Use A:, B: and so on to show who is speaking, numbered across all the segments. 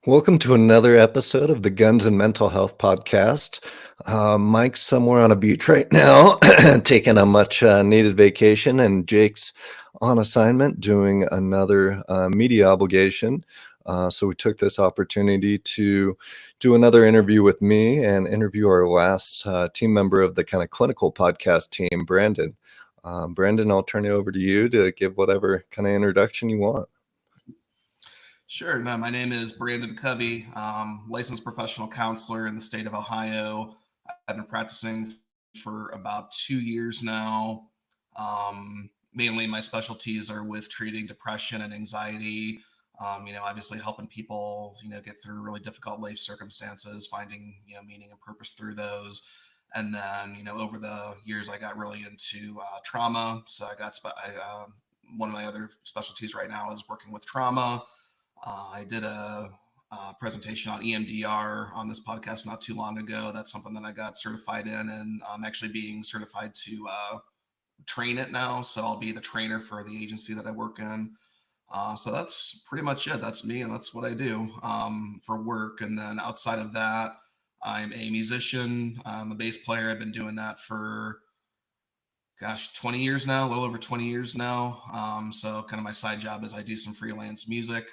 A: Welcome to another episode of the Guns and Mental Health Podcast. Mike's somewhere on a beach right now, taking a much needed vacation, and Jake's on assignment doing another media obligation. So we took this opportunity to do another interview with me and interview our last team member of the kind of clinical podcast team, Brandon. Brandon, I'll turn it over to you to give whatever kind of introduction you want.
B: Sure. No, my name is Brandon Covey, licensed professional counselor in the state of Ohio. I've been practicing for about 2 years now. Mainly, my specialties are with treating depression and anxiety. Obviously helping people, get through really difficult life circumstances, finding, meaning and purpose through those. And then, over the years, I got really into trauma. So one of my other specialties right now is working with trauma. I did a presentation on EMDR on this podcast not too long ago. That's something that I got certified in, and I'm actually being certified to train it now. So I'll be the trainer for the agency that I work in. So that's pretty much it. That's me, and that's what I do for work. And then outside of that, I'm a musician. I'm a bass player. I've been doing that for 20 years now, a little over 20 years now. So kind of my side job is I do some freelance music.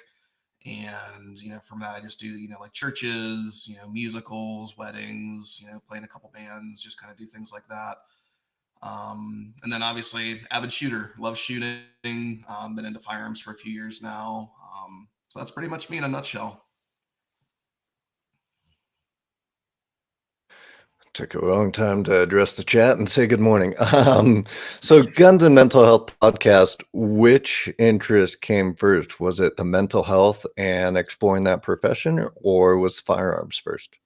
B: And from that I just do like churches, musicals, weddings, playing a couple bands, just kind of do things like that. And then obviously avid shooter, love shooting. Been into firearms for a few years now. So that's pretty much me in a nutshell.
A: Took a long time to address the chat and say good morning. So Guns and Mental Health Podcast, which interest came first? Was it the mental health and exploring that profession, or was firearms first?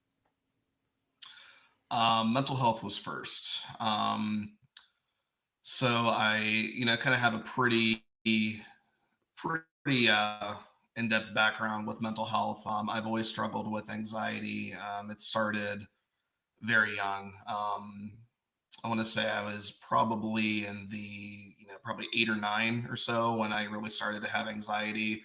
B: Mental health was first. So I, kind of have a pretty in-depth background with mental health. I've always struggled with anxiety. It started very young. I want to say I was probably in the, probably 8 or 9 or so when I really started to have anxiety.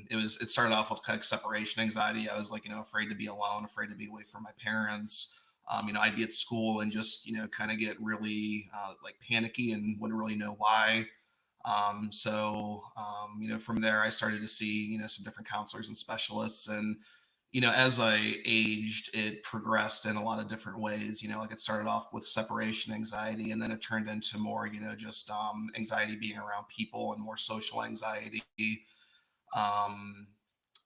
B: It started off with kind of separation anxiety. I was like, afraid to be alone, afraid to be away from my parents. I'd be at school and just, kind of get really like panicky and wouldn't really know why. From there, I started to see, some different counselors and specialists. And, as I aged, it progressed in a lot of different ways. Like it started off with separation anxiety, and then it turned into more, just anxiety being around people and more social anxiety. Um,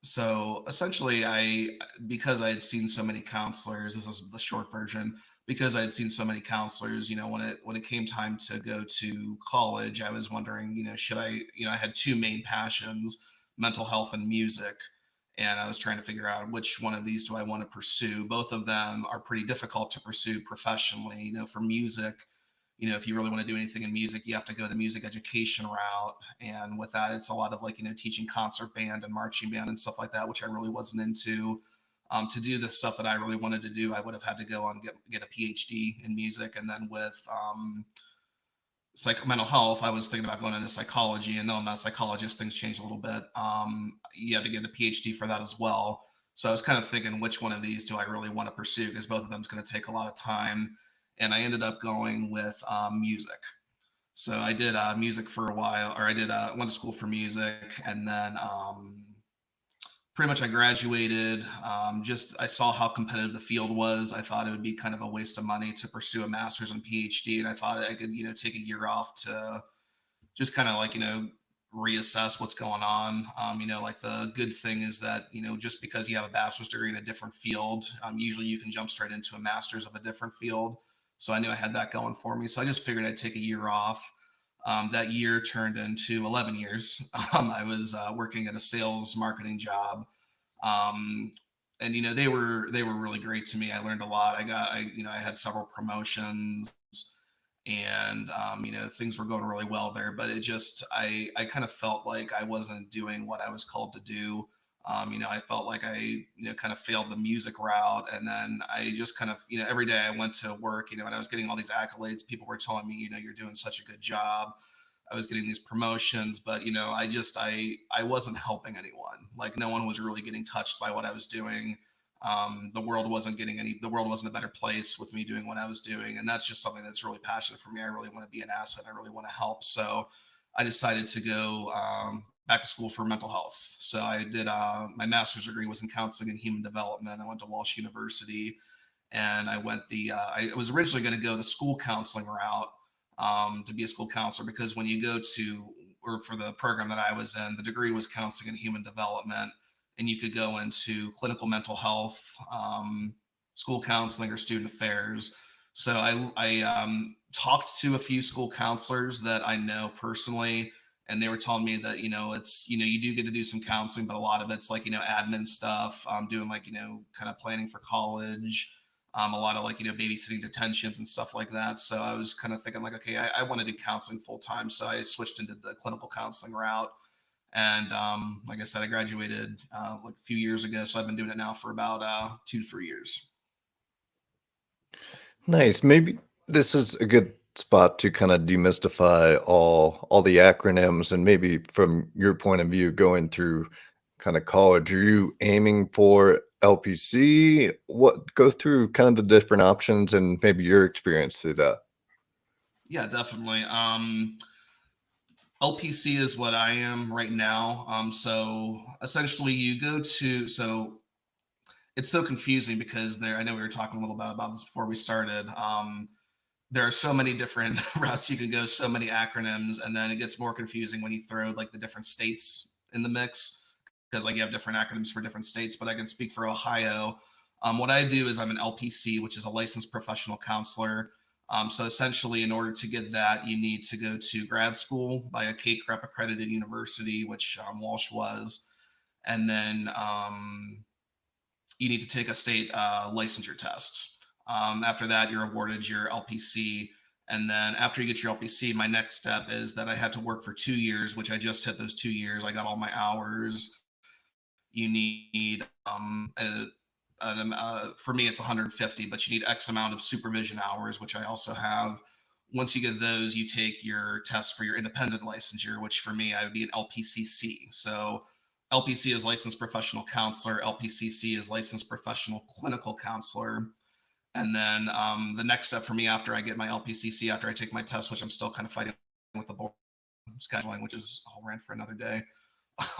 B: so essentially, because I had seen so many counselors, this is the short version, because I had seen so many counselors, when it came time to go to college, I was wondering, should I, I had two main passions, mental health and music. And I was trying to figure out which one of these do I want to pursue. Both of them are pretty difficult to pursue professionally. For music, if you really want to do anything in music, you have to go the music education route. And with that, it's a lot of like, teaching concert band and marching band and stuff like that, which I really wasn't into. To do the stuff that I really wanted to do, I would have had to go on and get a PhD in music. And then with mental health, I was thinking about going into psychology. And though I'm not a psychologist, things change a little bit. You have to get a PhD for that as well. So I was kind of thinking, which one of these do I really want to pursue? Because both of them is going to take a lot of time. And I ended up going with music. So I did music for a while, or I did went to school for music, and then pretty much I graduated. Just I saw how competitive the field was. I thought it would be kind of a waste of money to pursue a master's and PhD, and I thought I could take a year off to just kind of like reassess what's going on. Like the good thing is that just because you have a bachelor's degree in a different field, usually you can jump straight into a master's of a different field. So I knew I had that going for me. So I just figured I'd take a year off. That year turned into 11 years. I was working at a sales marketing job. And they were really great to me. I learned a lot. I had several promotions, and things were going really well there. But it just I kind of felt like I wasn't doing what I was called to do. I felt like I kind of failed the music route. And then I just kind of every day I went to work, and I was getting all these accolades. People were telling me, you're doing such a good job. I was getting these promotions, but I wasn't helping anyone. Like no one was really getting touched by what I was doing. The world wasn't a better place with me doing what I was doing. And that's just something that's really passionate for me. I really want to be an asset. I really want to help. So I decided to go back to school for mental health. So I did my master's degree was in counseling and human development. I went to Walsh University, and I was originally going to go the school counseling route, to be a school counselor, because when you go to, or for the program that I was in, the degree was counseling and human development, and you could go into clinical mental health, school counseling, or student affairs. So I talked to a few school counselors that I know personally, and they were telling me that you do get to do some counseling, but a lot of it's like admin stuff, doing like kind of planning for college, a lot of like babysitting detentions and stuff like that. So I was kind of thinking like, okay, I want to do counseling full time, so I switched into the clinical counseling route. And like I said, I graduated like a few years ago, so I've been doing it now for about 2 to 3 years.
A: Nice. Maybe this is a good spot to kind of demystify all the acronyms, and maybe from your point of view going through kind of college, are you aiming for LPC? What go through kind of the different options and maybe your experience through that?
B: Yeah, definitely. LPC is what I am right now. So essentially, it's so confusing because I know we were talking a little bit about this before we started. There are so many different routes you can go, so many acronyms, and then it gets more confusing when you throw like the different states in the mix, because like you have different acronyms for different states. But I can speak for Ohio. What I do is I'm an LPC, which is a licensed professional counselor. So essentially, in order to get that, you need to go to grad school by a KCREP accredited university, which Walsh was, and then you need to take a state licensure test. After that, you're awarded your LPC. And then after you get your LPC, my next step is that I had to work for 2 years, which I just hit those 2 years. I got all my hours. You need, for me, it's 150, but you need X amount of supervision hours, which I also have. Once you get those, you take your test for your independent licensure, which for me, I would be an LPCC. So LPC is licensed professional counselor, LPCC is licensed professional clinical counselor. And then the next step for me after I get my LPCC, after I take my test, which I'm still kind of fighting with the board scheduling, which is a whole rant for another day.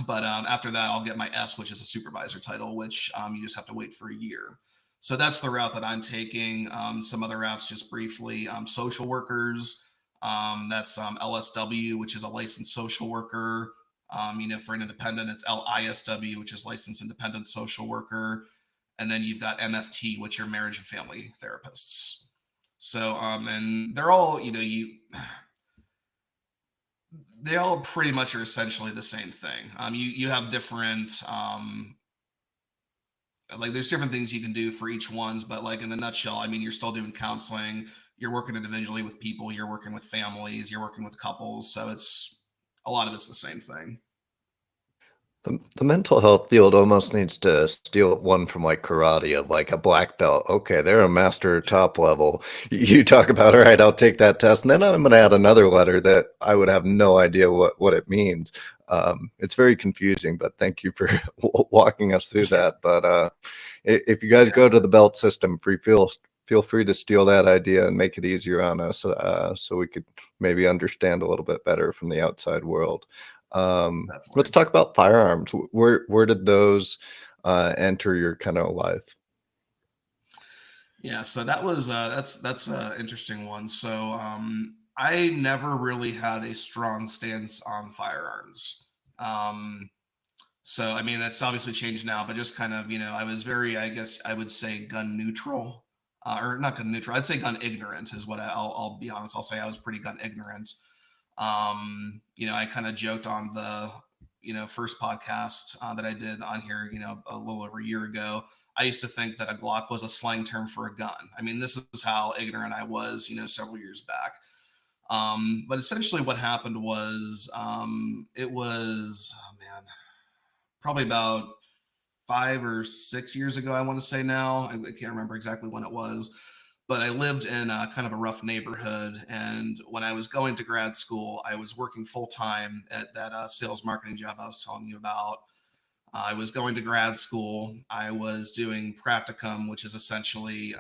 B: But after that, I'll get my S, which is a supervisor title, which you just have to wait for a year. So that's the route that I'm taking. Some other routes, just briefly, social workers. That's LSW, which is a licensed social worker. For an independent, it's LISW, which is licensed independent social worker. And then you've got MFT, which are marriage and family therapists. So, and they're all, they all pretty much are essentially the same thing. You have different, like there's different things you can do for each ones, but like in the nutshell, I mean, you're still doing counseling, you're working individually with people, you're working with families, you're working with couples. So it's a lot of it's the same thing.
A: The mental health field almost needs to steal one from like karate of like a black belt. Okay, they're a master top level. You talk about, all right, I'll take that test. And then I'm going to add another letter that I would have no idea what it means. It's very confusing, but thank you for walking us through
B: Yeah.
A: that. But if you guys
B: Yeah.
A: go to the belt system, feel free to steal that idea and make it easier on us, so we could maybe understand a little bit better from the outside world. Let's
B: Definitely.
A: talk about firearms. Where did those enter your kind of life?
B: Yeah, so that's an interesting one. So I never really had a strong stance on firearms. Um, so I mean that's obviously changed now, but just kind of I was very, I guess I would say, gun neutral, or not gun neutral. I'd say gun ignorant is what I'll be honest. I'll say I was pretty gun ignorant. I kind of joked on the first podcast that I did on here, a little over a year ago. I used to think that a Glock was a slang term for a gun. I mean, this is how ignorant I was, several years back. But essentially, what happened was, it was, oh man, probably about 5 or 6 years ago, I want to say now. I can't remember exactly when it was. but I lived in kind of a rough neighborhood. And when I was going to grad school, I was working full time at that sales marketing job I was telling you about. I was going to grad school. I was doing practicum, which is essentially,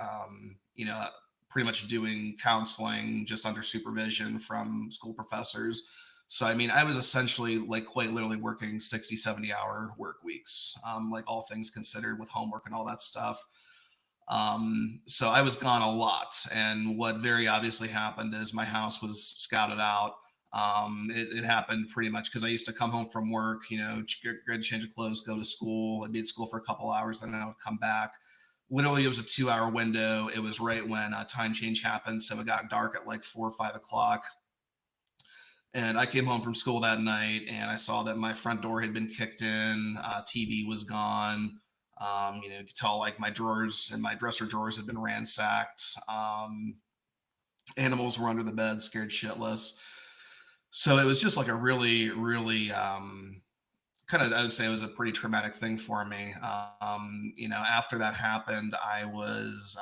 B: pretty much doing counseling just under supervision from school professors. So, I mean, I was essentially like quite literally working 60, 70-hour work weeks, like all things considered with homework and all that stuff. So I was gone a lot. And what very obviously happened is my house was scouted out. It happened pretty much because I used to come home from work, get a change of clothes, go to school. I'd be at school for a couple hours, then I would come back. Literally, it was a 2 hour window. It was right when time change happened. So it got dark at like 4 or 5 o'clock. And I came home from school that night and I saw that my front door had been kicked in, TV was gone. You could tell like my drawers and my dresser drawers had been ransacked. Animals were under the bed, scared shitless. So it was just like a really, really kind of, I would say it was a pretty traumatic thing for me. After that happened, I was,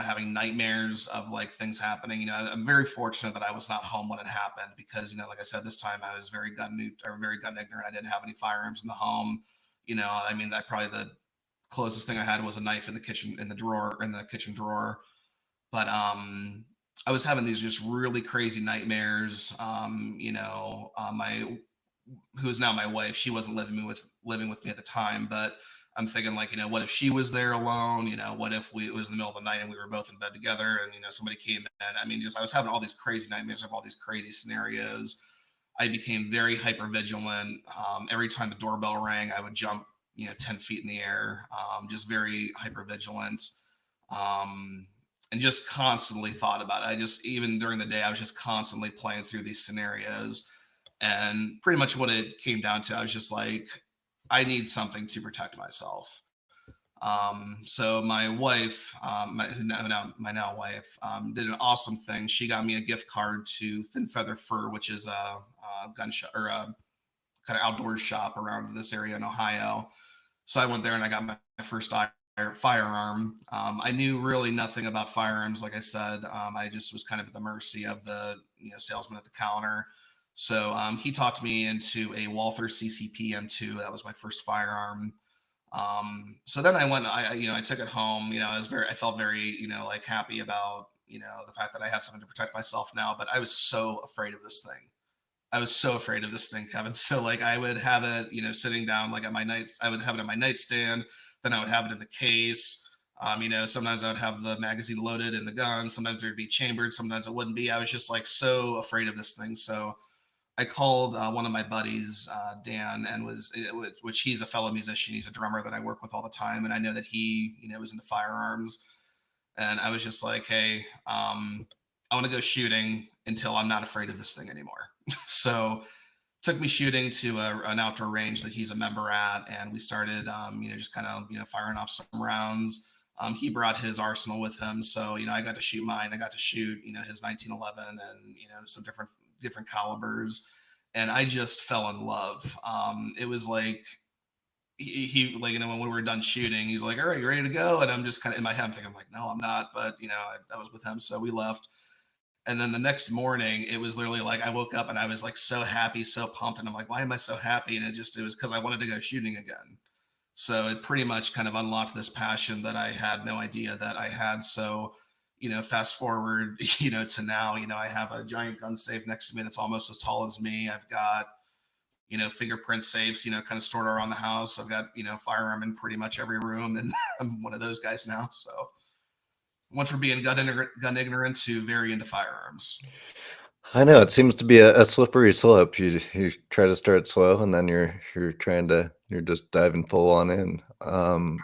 B: having nightmares of like things happening. I'm very fortunate that I was not home when it happened because, like I said, this time I was very very gun ignorant. I didn't have any firearms in the home. I mean, that probably the closest thing I had was a knife in the kitchen drawer. But I was having these just really crazy nightmares. My who is now my wife, she wasn't living with me at the time, but I'm thinking like, what if she was there alone? What if it was in the middle of the night and we were both in bed together and somebody came in? I mean, just I was having all these crazy nightmares of all these crazy scenarios. I became very hyper vigilant. Every time the doorbell rang, I would jump, 10 feet in the air. Just very hyper vigilant. Um, and just constantly thought about it. Even during the day, I was just constantly playing through these scenarios. And pretty much what it came down to, I was just like, I need something to protect myself. So my wife, my now wife, did an awesome thing. She got me a gift card to Thin Feather Fur, which is a gun shop or a kind of outdoor shop around this area in Ohio. So I went there and I got my first firearm. I knew really nothing about firearms. Like I said, I just was kind of at the mercy of the salesman at the counter. So he talked me into a Walther CCP M2. That was my first firearm. So then I went, I took it home. I felt very, like happy about, the fact that I had something to protect myself now. But I was so afraid of this thing. I was so afraid of this thing, Kevin. So like I would have it, sitting down like at my I would have it on my nightstand. Then I would have it in the case. Sometimes I would have the magazine loaded in the gun. Sometimes it would be chambered. Sometimes it wouldn't be. I was just like so afraid of this thing. So I called one of my buddies, Dan, and which he's a fellow musician. He's a drummer that I work with all the time, and I know that he, was into firearms. And I was just like, hey, I want to go shooting until I'm not afraid of this thing anymore. So took me shooting to an outdoor range that he's a member at, and we started, just kind of, firing off some rounds. He brought his arsenal with him, so I got to shoot mine. I got to shoot, his 1911 and some different calibers, and I just fell in love. It was like he like when we were done shooting, he's like, "All right, you ready to go?" And I'm just kind of in my head, I'm thinking, like, "No, I'm not," but I was with him, so we left. And then the next morning, it was literally like I woke up and I was like so happy, so pumped. And I'm like, why am I so happy? And it was because I wanted to go shooting again. So it pretty much kind of unlocked this passion that I had no idea that I had. So, fast forward, to now, I have a giant gun safe next to me that's almost as tall as me. I've got, fingerprint safes, kind of stored around the house. I've got, firearm in pretty much every room. And I'm one of those guys now. So went from being gun ignorant to very into firearms.
A: I know it seems to be a slippery slope. You try to start slow, and then you're just diving full on in.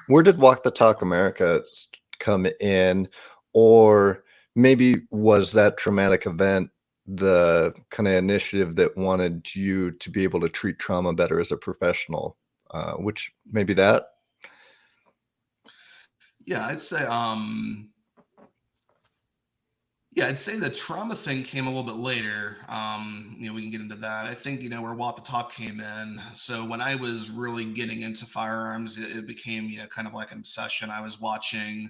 A: Where did Walk the Talk America come in, or maybe was that traumatic event the kind of initiative that wanted you to be able to treat trauma better as a professional? Which maybe that.
B: Yeah, I'd say the trauma thing came a little bit later. We can get into that. I think, where What the Talk came in. So when I was really getting into firearms, it became, kind of like an obsession. I was watching,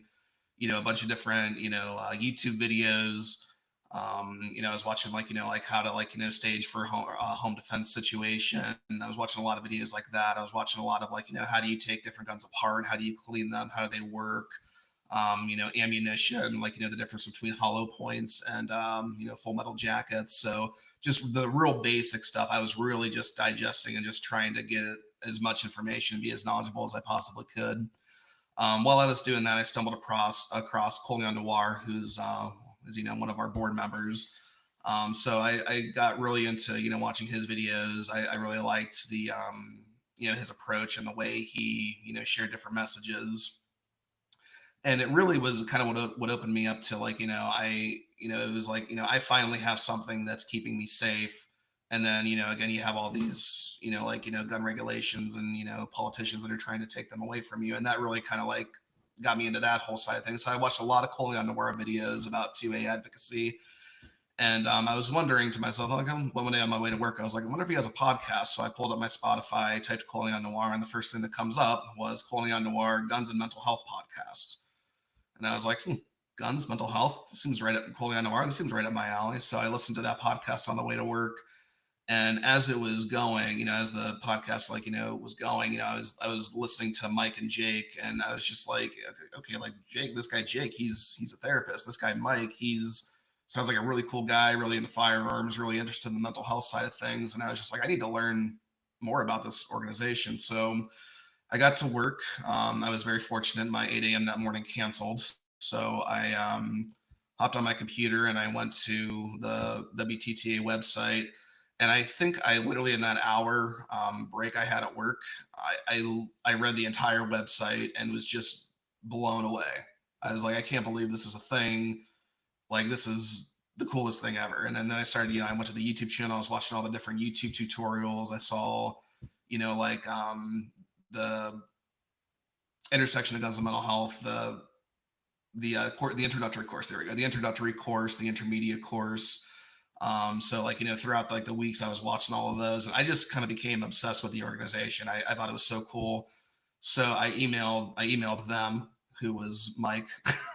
B: a bunch of different, YouTube videos. I was watching like, like how to like, stage for a home defense situation. And I was watching a lot of videos like that. I was watching a lot of like, how do you take different guns apart? How do you clean them? How do they work? Ammunition, like, the difference between hollow points and, full metal jackets. So just the real basic stuff. I was really just digesting and just trying to get as much information and be as knowledgeable as I possibly could. While I was doing that, I stumbled across Colion Noir, who's is one of our board members. So I got really into watching his videos. I really liked the his approach and the way he shared different messages. And it really was kind of what opened me up to like it was like I finally have something that's keeping me safe. And then again you have all these gun regulations and politicians that are trying to take them away from you, and that really kind of like got me into that whole side of things. So I watched a lot of Colion Noir videos about 2A advocacy. And I was wondering to myself, like, one day on my way to work, I was like, I wonder if he has a podcast. So I pulled up my Spotify, typed Colion Noir, and the first thing that comes up was Colion Noir Guns and Mental Health Podcast. And I was like, guns, mental health, this seems right up Colion Noir. This seems right up my alley. So I listened to that podcast on the way to work. And as it was going, as the podcast, like, was going, I was listening to Mike and Jake, and I was just like, okay, like Jake, this guy, Jake, he's a therapist. This guy, Mike, sounds like a really cool guy, really into firearms, really interested in the mental health side of things. And I was just like, I need to learn more about this organization. So I got to work. I was very fortunate. My 8 a.m. that morning canceled. So I hopped on my computer and I went to the WTTA website. And I think I literally in that hour break I had at work, I read the entire website and was just blown away. I was like, I can't believe this is a thing. Like, this is the coolest thing ever. And then I started, I went to the YouTube channel. I was watching all the different YouTube tutorials. I saw, like the intersection of guns and mental health, the introductory course. There we go. The introductory course, the intermediate course. So like, throughout like the weeks I was watching all of those, and I just kind of became obsessed with the organization. I thought it was so cool. So I emailed them, who was Mike,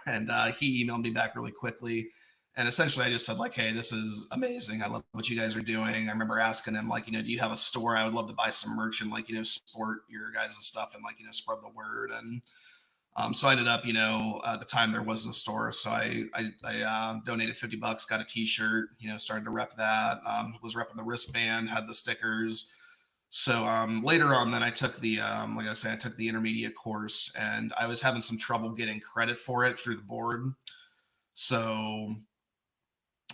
B: and he emailed me back really quickly. And essentially I just said like, hey, this is amazing. I love what you guys are doing. I remember asking him like, do you have a store? I would love to buy some merch and like, support your guys' stuff and like, spread the word. And so I ended up, at the time there wasn't a store. So I donated $50, got a t-shirt, started to rep that, was repping the wristband, had the stickers. So later on, then I took the, like I said, I took the intermediate course, and I was having some trouble getting credit for it through the board. So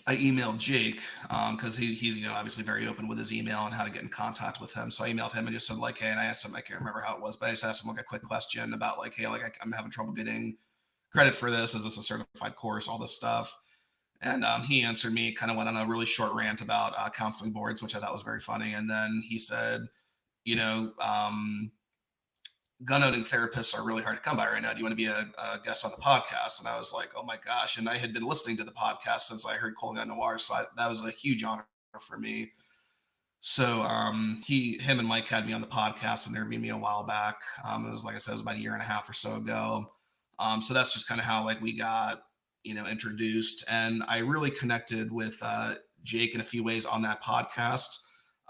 B: I emailed Jake because he's obviously very open with his email and how to get in contact with him. So I emailed him and just said like, hey, and I asked him, I can't remember how it was, but I just asked him like a quick question about like, hey, like I'm having trouble getting credit for this. Is this a certified course? All this stuff. And he answered me, kind of went on a really short rant about counseling boards, which I thought was very funny. And then he said, you know, gun owning therapists are really hard to come by right now. Do you want to be a guest on the podcast? And I was like, oh my gosh. And I had been listening to the podcast since I heard Colion Noir. So that was a huge honor for me. So him and Mike had me on the podcast and interviewed me a while back. It was, like I said, it was about a year and a half or so ago. So that's just kind of how like we got, introduced. And I really connected with Jake in a few ways on that podcast.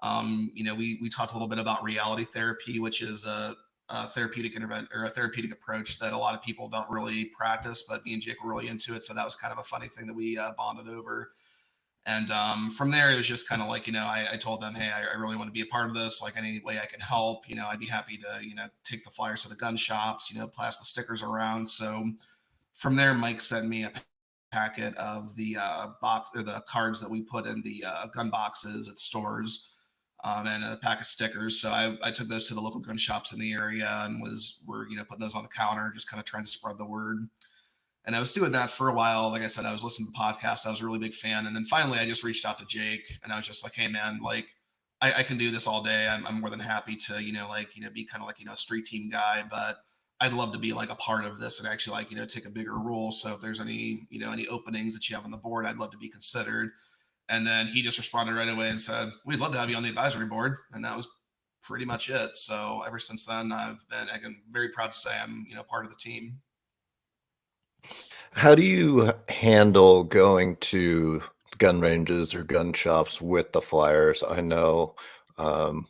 B: We talked a little bit about reality therapy, which is a therapeutic intervention or a therapeutic approach that a lot of people don't really practice, but me and Jake were really into it. So that was kind of a funny thing that we bonded over. And from there, it was just kind of like, I told them, hey, I really want to be a part of this. Like any way I can help, I'd be happy to, take the flyers to the gun shops, pass the stickers around. So from there, Mike sent me a packet of the box or the cards that we put in the gun boxes at stores. And a pack of stickers. So I took those to the local gun shops in the area and we're putting those on the counter, just kind of trying to spread the word. And I was doing that for a while. Like I said, I was listening to the podcast. I was a really big fan. And then finally I just reached out to Jake and I was just like, hey man, like I can do this all day. I'm more than happy to, be kind of like, a street team guy, but I'd love to be like a part of this and actually like, take a bigger role. So if there's any, any openings that you have on the board, I'd love to be considered. And then he just responded right away and said, we'd love to have you on the advisory board. And that was pretty much it. So ever since then, I'm very proud to say I'm, part of the team.
A: How do you handle going to gun ranges or gun shops with the flyers? I know um,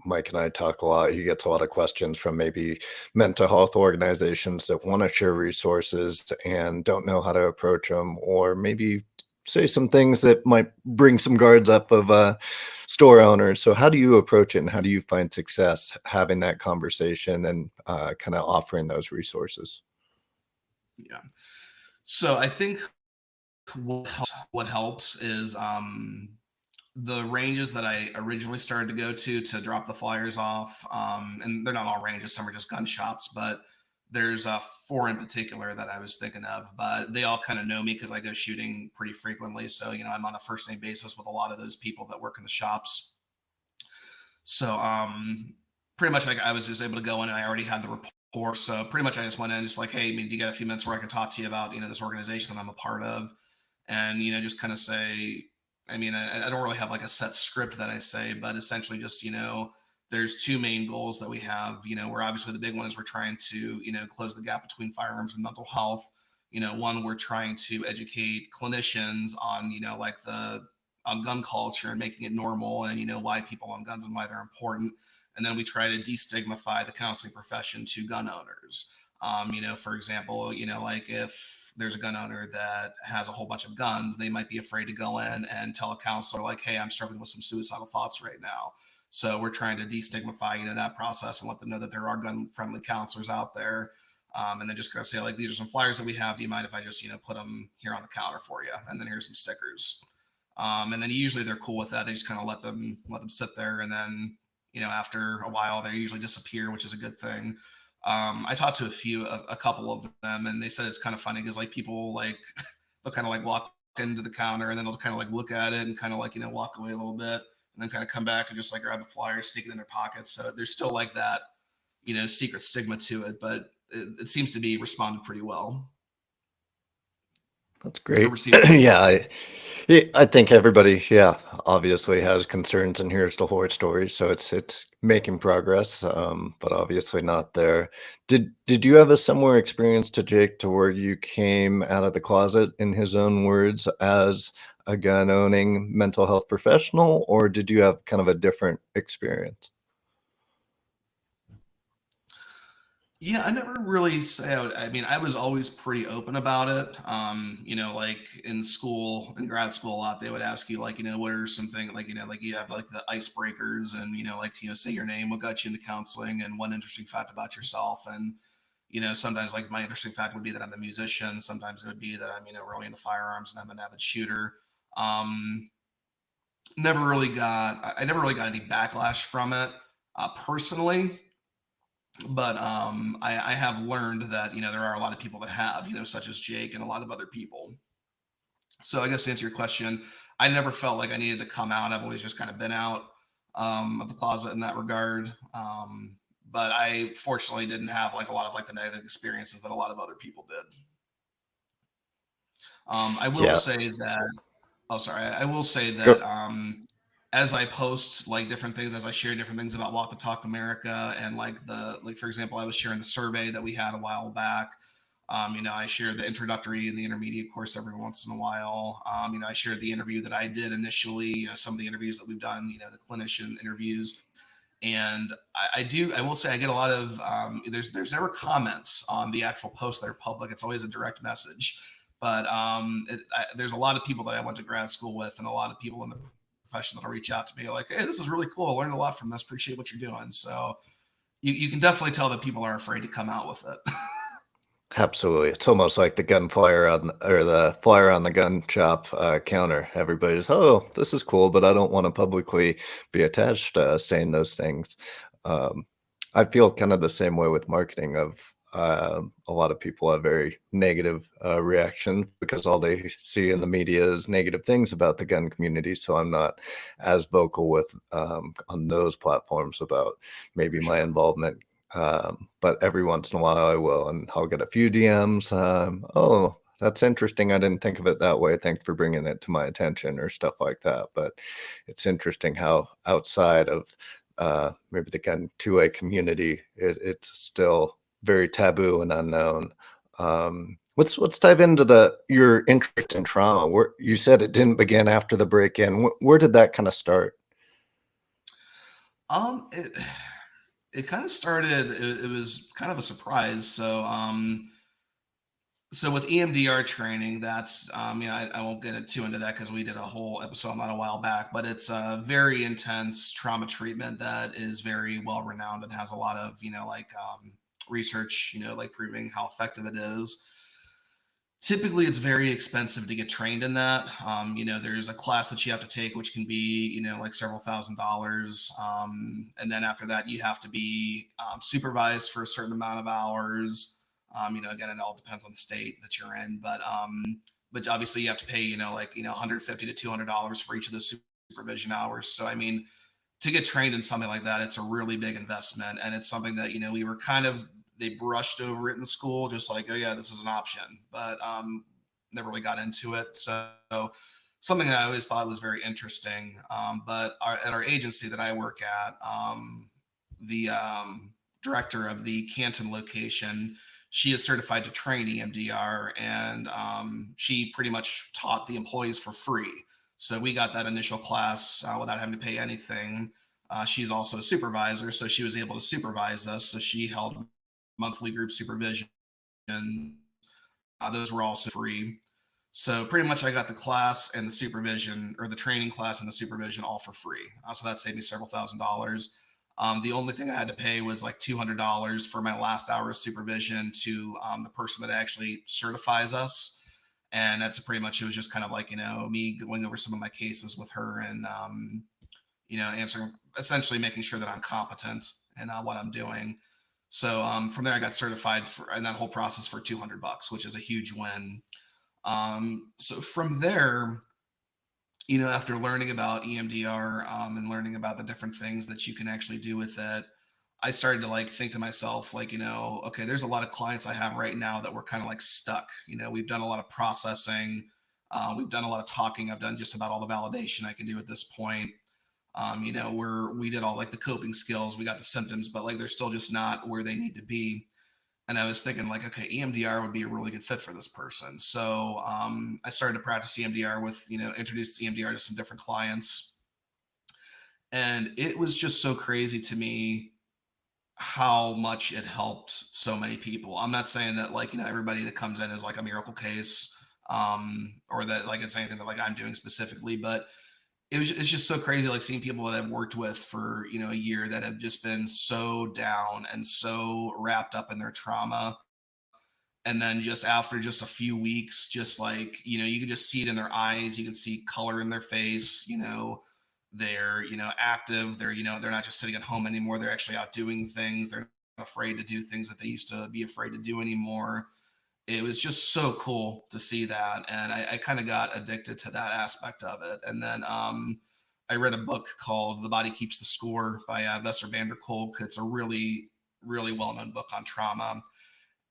A: Mike and I talk a lot. He gets a lot of questions from maybe mental health organizations that want to share resources and don't know how to approach them, or maybe say some things that might bring some guards up of store owners. So, how do you approach it, and how do you find success having that conversation and kind of offering those resources?
B: Yeah. So I think what helps is the ranges that I originally started to go to drop the flyers off. And they're not all ranges; some are just gun shops, but there's four in particular that I was thinking of. But they all kind of know me because I go shooting pretty frequently, so I'm on a first name basis with a lot of those people that work in the shops. So pretty much like I was just able to go in and I already had the rapport. So pretty much I just went in just like, hey, do you got a few minutes where I can talk to you about this organization that I'm a part of, and just kind of say, I don't really have like a set script that I say, but essentially just there's two main goals that we have. Where obviously the big one is we're trying to close the gap between firearms and mental health. One, we're trying to educate clinicians on like the on gun culture and making it normal, and why people own guns and why they're important. And then we try to destigmatize the counseling profession to gun owners. For example, like if there's a gun owner that has a whole bunch of guns, they might be afraid to go in and tell a counselor like, hey, I'm struggling with some suicidal thoughts right now. So we're trying to destigmatize that process and let them know that there are gun friendly counselors out there. And then just kind of say like, these are some flyers that we have, do you mind if I just put them here on the counter for you, and then here's some stickers. And then usually they're cool with that. They just kind of let them sit there, and then after a while they usually disappear, which is a good thing. I talked to a couple of them, and they said it's kind of funny because like people like they'll kind of like walk into the counter, and then they'll kind of like look at it and kind of like walk away a little bit, and then kind of come back and just like grab a flyer, sneak it in their pockets. So there's still like that secret stigma to it, but it seems to be responded pretty well
A: That's
B: or
A: great.
B: received pretty
A: Yeah,
B: well.
A: I think everybody, yeah, obviously has concerns and hears the horror stories, so it's making progress, but obviously not there. Did you have a similar experience to Jake, to where you came out of the closet, in his own words, as a gun owning mental health professional, or did you have kind of a different experience?
B: Yeah, I never really say. I was always pretty open about it. Like in school, in grad school, a lot they would ask you like, what are something like, like you have like the icebreakers, and like say your name, what got you into counseling, and one interesting fact about yourself. And sometimes like my interesting fact would be that I'm a musician. Sometimes it would be that I'm really into firearms and I'm an avid shooter. Um, I never really got any backlash from it personally, but I have learned that there are a lot of people that have such as Jake and a lot of other people. So I guess to answer your question, I never felt like I needed to come out. I've always just kind of been out of the closet in that regard. But I fortunately didn't have like a lot of like the negative experiences that a lot of other people did. I will
A: Yeah,
B: say that Oh, sorry. I will say that
A: go.
B: as I post like different things, as I share different things about Walk the Talk America, and like for example, I was sharing the survey that we had a while back. I share the introductory and the intermediate course every once in a while. I shared the interview that I did initially. Some of the interviews that we've done. The clinician interviews, and I will say I get a lot of there's never comments on the actual posts that are public. It's always a direct message, but there's a lot of people that I went to grad school with, and a lot of people in the profession that'll reach out to me like, hey, this is really cool, I learned a lot from this, appreciate what you're doing. So you can definitely tell that people are afraid to come out with it.
A: Absolutely. It's almost like the gun flyer on or the flyer on the gun shop counter. Everybody's, oh, this is cool, but I don't want to publicly be attached saying those things. Um, I feel kind of the same way with marketing. Of a lot of people have very negative reaction because all they see in the media is negative things about the gun community. So I'm not as vocal with on those platforms about maybe
B: For
A: my
B: sure.
A: involvement, but every once in a while I will, and I'll get a few DMs. Oh, that's interesting. I didn't think of it that way. Thanks for bringing it to my attention, or stuff like that. But it's interesting how outside of maybe the gun 2A community, it's still very taboo and unknown. Let's dive into your interest in trauma. Where you said it didn't begin after the break-in. Where did that kind of start?
B: It it kind of started. It was kind of a surprise. So with EMDR training, that's I won't get too into that because we did a whole episode on that a while back. But it's a very intense trauma treatment that is very well renowned and has a lot of research, like proving how effective it is. Typically, it's very expensive to get trained in that. There's a class that you have to take, which can be, like several $1,000s. And then after that, you have to be supervised for a certain amount of hours. Again, it all depends on the state that you're in, but obviously you have to pay, 150 to $200 for each of those supervision hours. So, I mean, to get trained in something like that, it's a really big investment, and it's something that we were kind of they brushed over it in school, just like, oh yeah, this is an option, but never really got into it. So something that I always thought was very interesting. But at our agency that I work at, the director of the Canton location, she is certified to train EMDR, and she pretty much taught the employees for free. So we got that initial class without having to pay anything. She's also a supervisor, so she was able to supervise us. So she held monthly group supervision. Those were also free. So pretty much I got the class and the supervision, or the training class and the supervision, all for free. So that saved me several $1,000s. The only thing I had to pay was like $200 for my last hour of supervision to the person that actually certifies us. And that's pretty much, it was just kind of like, me going over some of my cases with her and, answering, essentially making sure that I'm competent in what I'm doing. So from there, I got certified in that whole process for $200, which is a huge win. So from there, after learning about EMDR and learning about the different things that you can actually do with it, I started to think to myself, okay, there's a lot of clients I have right now that were kind of stuck. We've done a lot of processing. We've done a lot of talking. I've done just about all the validation I can do at this point. We did all the coping skills, we got the symptoms, but they're still just not where they need to be. And I was thinking okay, EMDR would be a really good fit for this person. So I started to practice EMDR introduced EMDR to some different clients. And it was just so crazy to me how much it helped so many people. I'm not saying that everybody that comes in is a miracle case, or that it's anything that I'm doing specifically, but it's just so crazy seeing people that I've worked with for a year that have just been so down and so wrapped up in their trauma, and then just after just a few weeks, just you can just see it in their eyes, you can see color in their face, they're active, they're not just sitting at home anymore, they're actually out doing things, they're not afraid to do things that they used to be afraid to do anymore. It was just so cool to see that, and I kind of got addicted to that aspect of it. And then I read a book called "The Body Keeps the Score" by Besser van der Kolk. It's a really, really well-known book on trauma,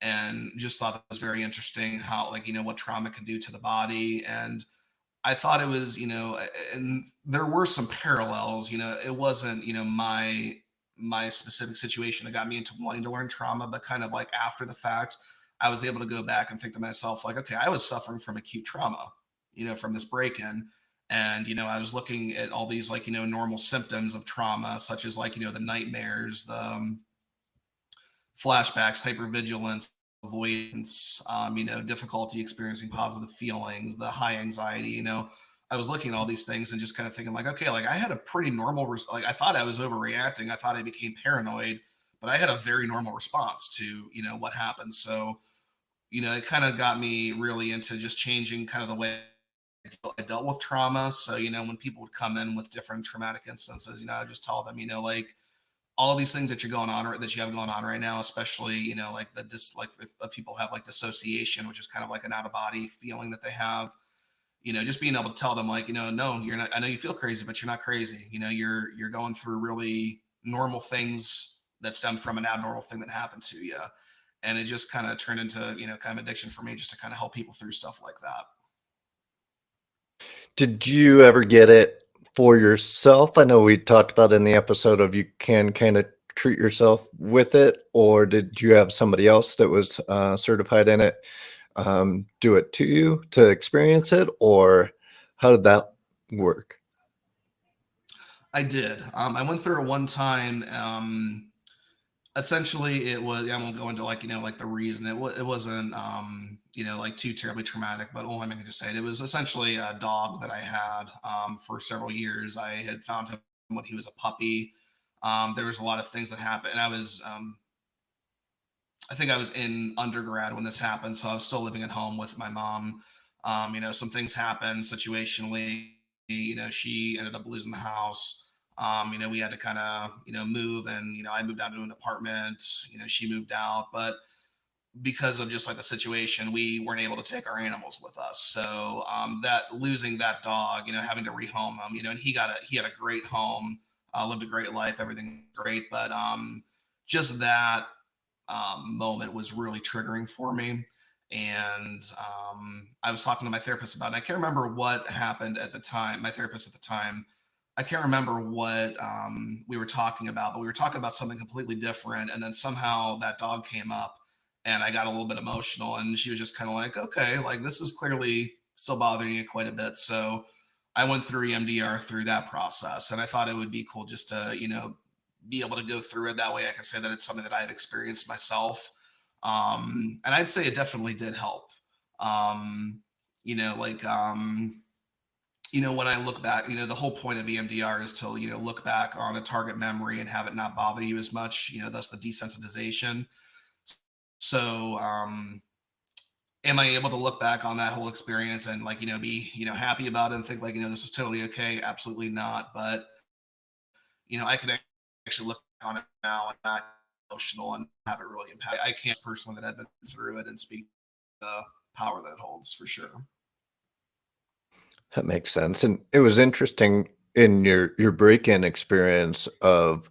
B: and just thought that was very interesting how what trauma can do to the body. And I thought it was, and there were some parallels. It wasn't my specific situation that got me into wanting to learn trauma, but kind of after the fact, I was able to go back and think to myself, okay, I was suffering from acute trauma, from this break-in. And, I was looking at all these normal symptoms of trauma, such as the nightmares, the flashbacks, hypervigilance, avoidance, difficulty experiencing positive feelings, the high anxiety, I was looking at all these things and just kind of thinking okay, I had a pretty normal, I thought I was overreacting. I thought I became paranoid, but I had a very normal response to, what happened. So, it kind of got me really into just changing kind of the way I dealt with trauma. So, when people would come in with different traumatic instances, I just tell them, all these things that you're going on, or that you have going on right now, especially, if people have dissociation, which is kind of an out of body feeling that they have, just being able to tell them no, you're not, I know you feel crazy, but you're not crazy. You're going through really normal things that stem from an abnormal thing that happened to you. And it just kind of turned into, kind of addiction for me, just to kind of help people through stuff like that.
A: Did you ever get it for yourself? I know we talked about in the episode of you can kind of treat yourself with it, or did you have somebody else that was certified in it? do it to you to experience it, or how did that work?
B: I did. I went through it one time. Essentially, it was. I won't go into like like the reason. It wasn't like too terribly traumatic. But all I'm going to just say it was essentially a dog that I had for several years. I had found him when he was a puppy. There was a lot of things that happened. And I think I was in undergrad when this happened, so I was still living at home with my mom. Some things happened situationally. She ended up losing the house. We had to kind of move, and I moved out to an apartment. She moved out, but because of just like the situation, we weren't able to take our animals with us. So that losing that dog, having to rehome him, and he had a great home, lived a great life, everything great, but just that moment was really triggering for me. And I was talking to my therapist about it. I can't remember what happened at the time. My therapist at the time, I can't remember what we were talking about, but we were talking about something completely different. And then somehow that dog came up and I got a little bit emotional. And she was just kind of like, okay, like this is clearly still bothering you quite a bit. So I went through EMDR through that process. And I thought it would be cool just to, be able to go through it. That way I can say that it's something that I've experienced myself. And I'd say it definitely did help. Um, like, when I look back, the whole point of EMDR is to, look back on a target memory and have it not bother you as much, thus the desensitization. So, am I able to look back on that whole experience and like, be, happy about it and think like, this is totally okay? Absolutely not. But I could actually look on it now and not emotional and have it really impact. I can't personally that I've been through it and speak the power that it holds for sure.
A: That makes sense. And it was interesting in your break-in experience of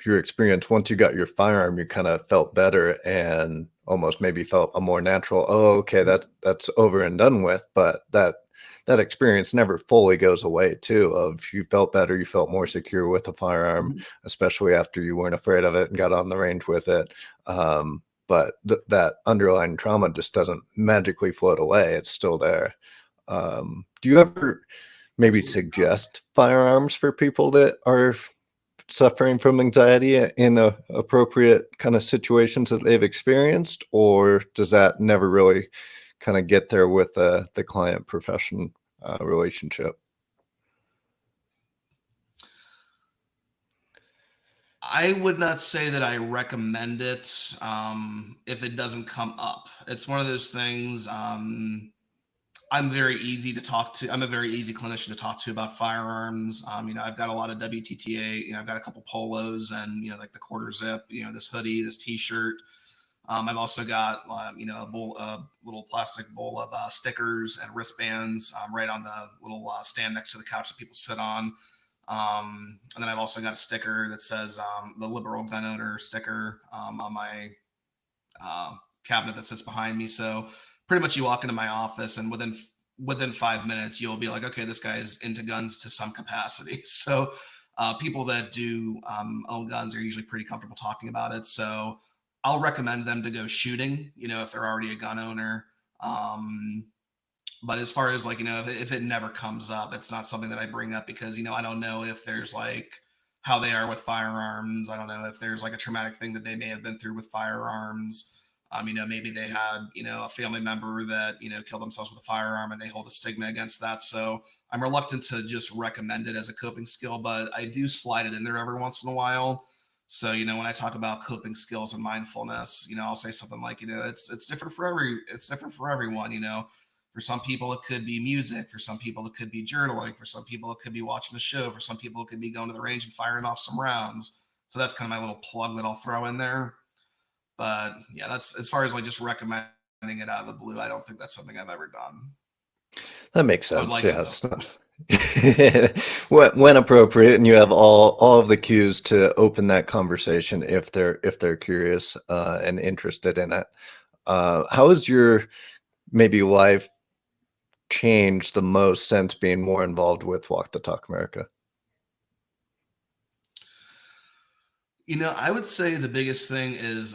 A: your experience once you got your firearm, you kind of felt better and almost maybe felt a more natural, oh, okay, that's over and done with. But that experience never fully goes away too. Of you felt better, you felt more secure with a firearm,
B: Mhm.
A: especially after you weren't afraid of it and got on the range with it. But that underlying trauma just doesn't magically float away. It's still there. Do you ever maybe
B: Absolutely not.
A: suggest firearms for people that are suffering from anxiety in appropriate kind of situations that they've experienced, or does that never really kind of get there with the client profession relationship?
B: I would not say that I recommend it if it doesn't come up. It's one of those things. I'm very easy to talk to. I'm a very easy clinician to talk to about firearms. I've got a lot of WTTA. I've got a couple polos and like the quarter zip. This hoodie, this T-shirt. I've also got a little plastic bowl of stickers and wristbands right on the little stand next to the couch that people sit on. And then I've also got a sticker that says the liberal gun owner sticker on my uh, cabinet that sits behind me. So pretty much you walk into my office and within 5 minutes you'll be like, okay, this guy's into guns to some capacity. So people that do own guns are usually pretty comfortable talking about it. So I'll recommend them to go shooting, if they're already a gun owner. Um, but as far as like, if it never comes up, it's not something that I bring up because, I don't know if there's like how they are with firearms. I don't know if there's like a traumatic thing that they may have been through with firearms. Maybe they had, a family member that, killed themselves with a firearm and they hold a stigma against that. So I'm reluctant to just recommend it as a coping skill, but I do slide it in there every once in a while. So, when I talk about coping skills and mindfulness, I'll say something like, it's different for it's different for everyone. For some people, it could be music. For some people, it could be journaling. For some people, it could be watching a show. For some people, it could be going to the range and firing off some rounds. So that's kind of my little plug that I'll throw in there. But yeah, that's as far as like just recommending it out of the blue. I don't think that's something I've ever done.
A: That makes
B: I would
A: sense.
B: like to
A: Yeah,
B: though.
A: it's not when appropriate, and you have all of the cues to open that conversation if they're curious and interested in it. How has your maybe life changed the most since being more involved with Walk the Talk America?
B: I would say the biggest thing is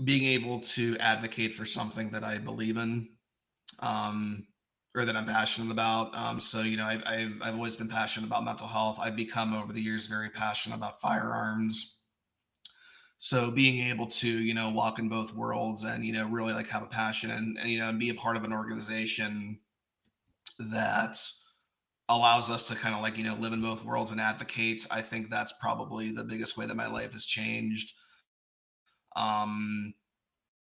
B: being able to advocate for something that I believe in, um, or that I'm passionate about. So I've always been passionate about mental health. I've become over the years very passionate about firearms. So being able to walk in both worlds and really like have a passion and be a part of an organization that allows us to kind of like live in both worlds and advocate. I think that's probably the biggest way that my life has changed. Um,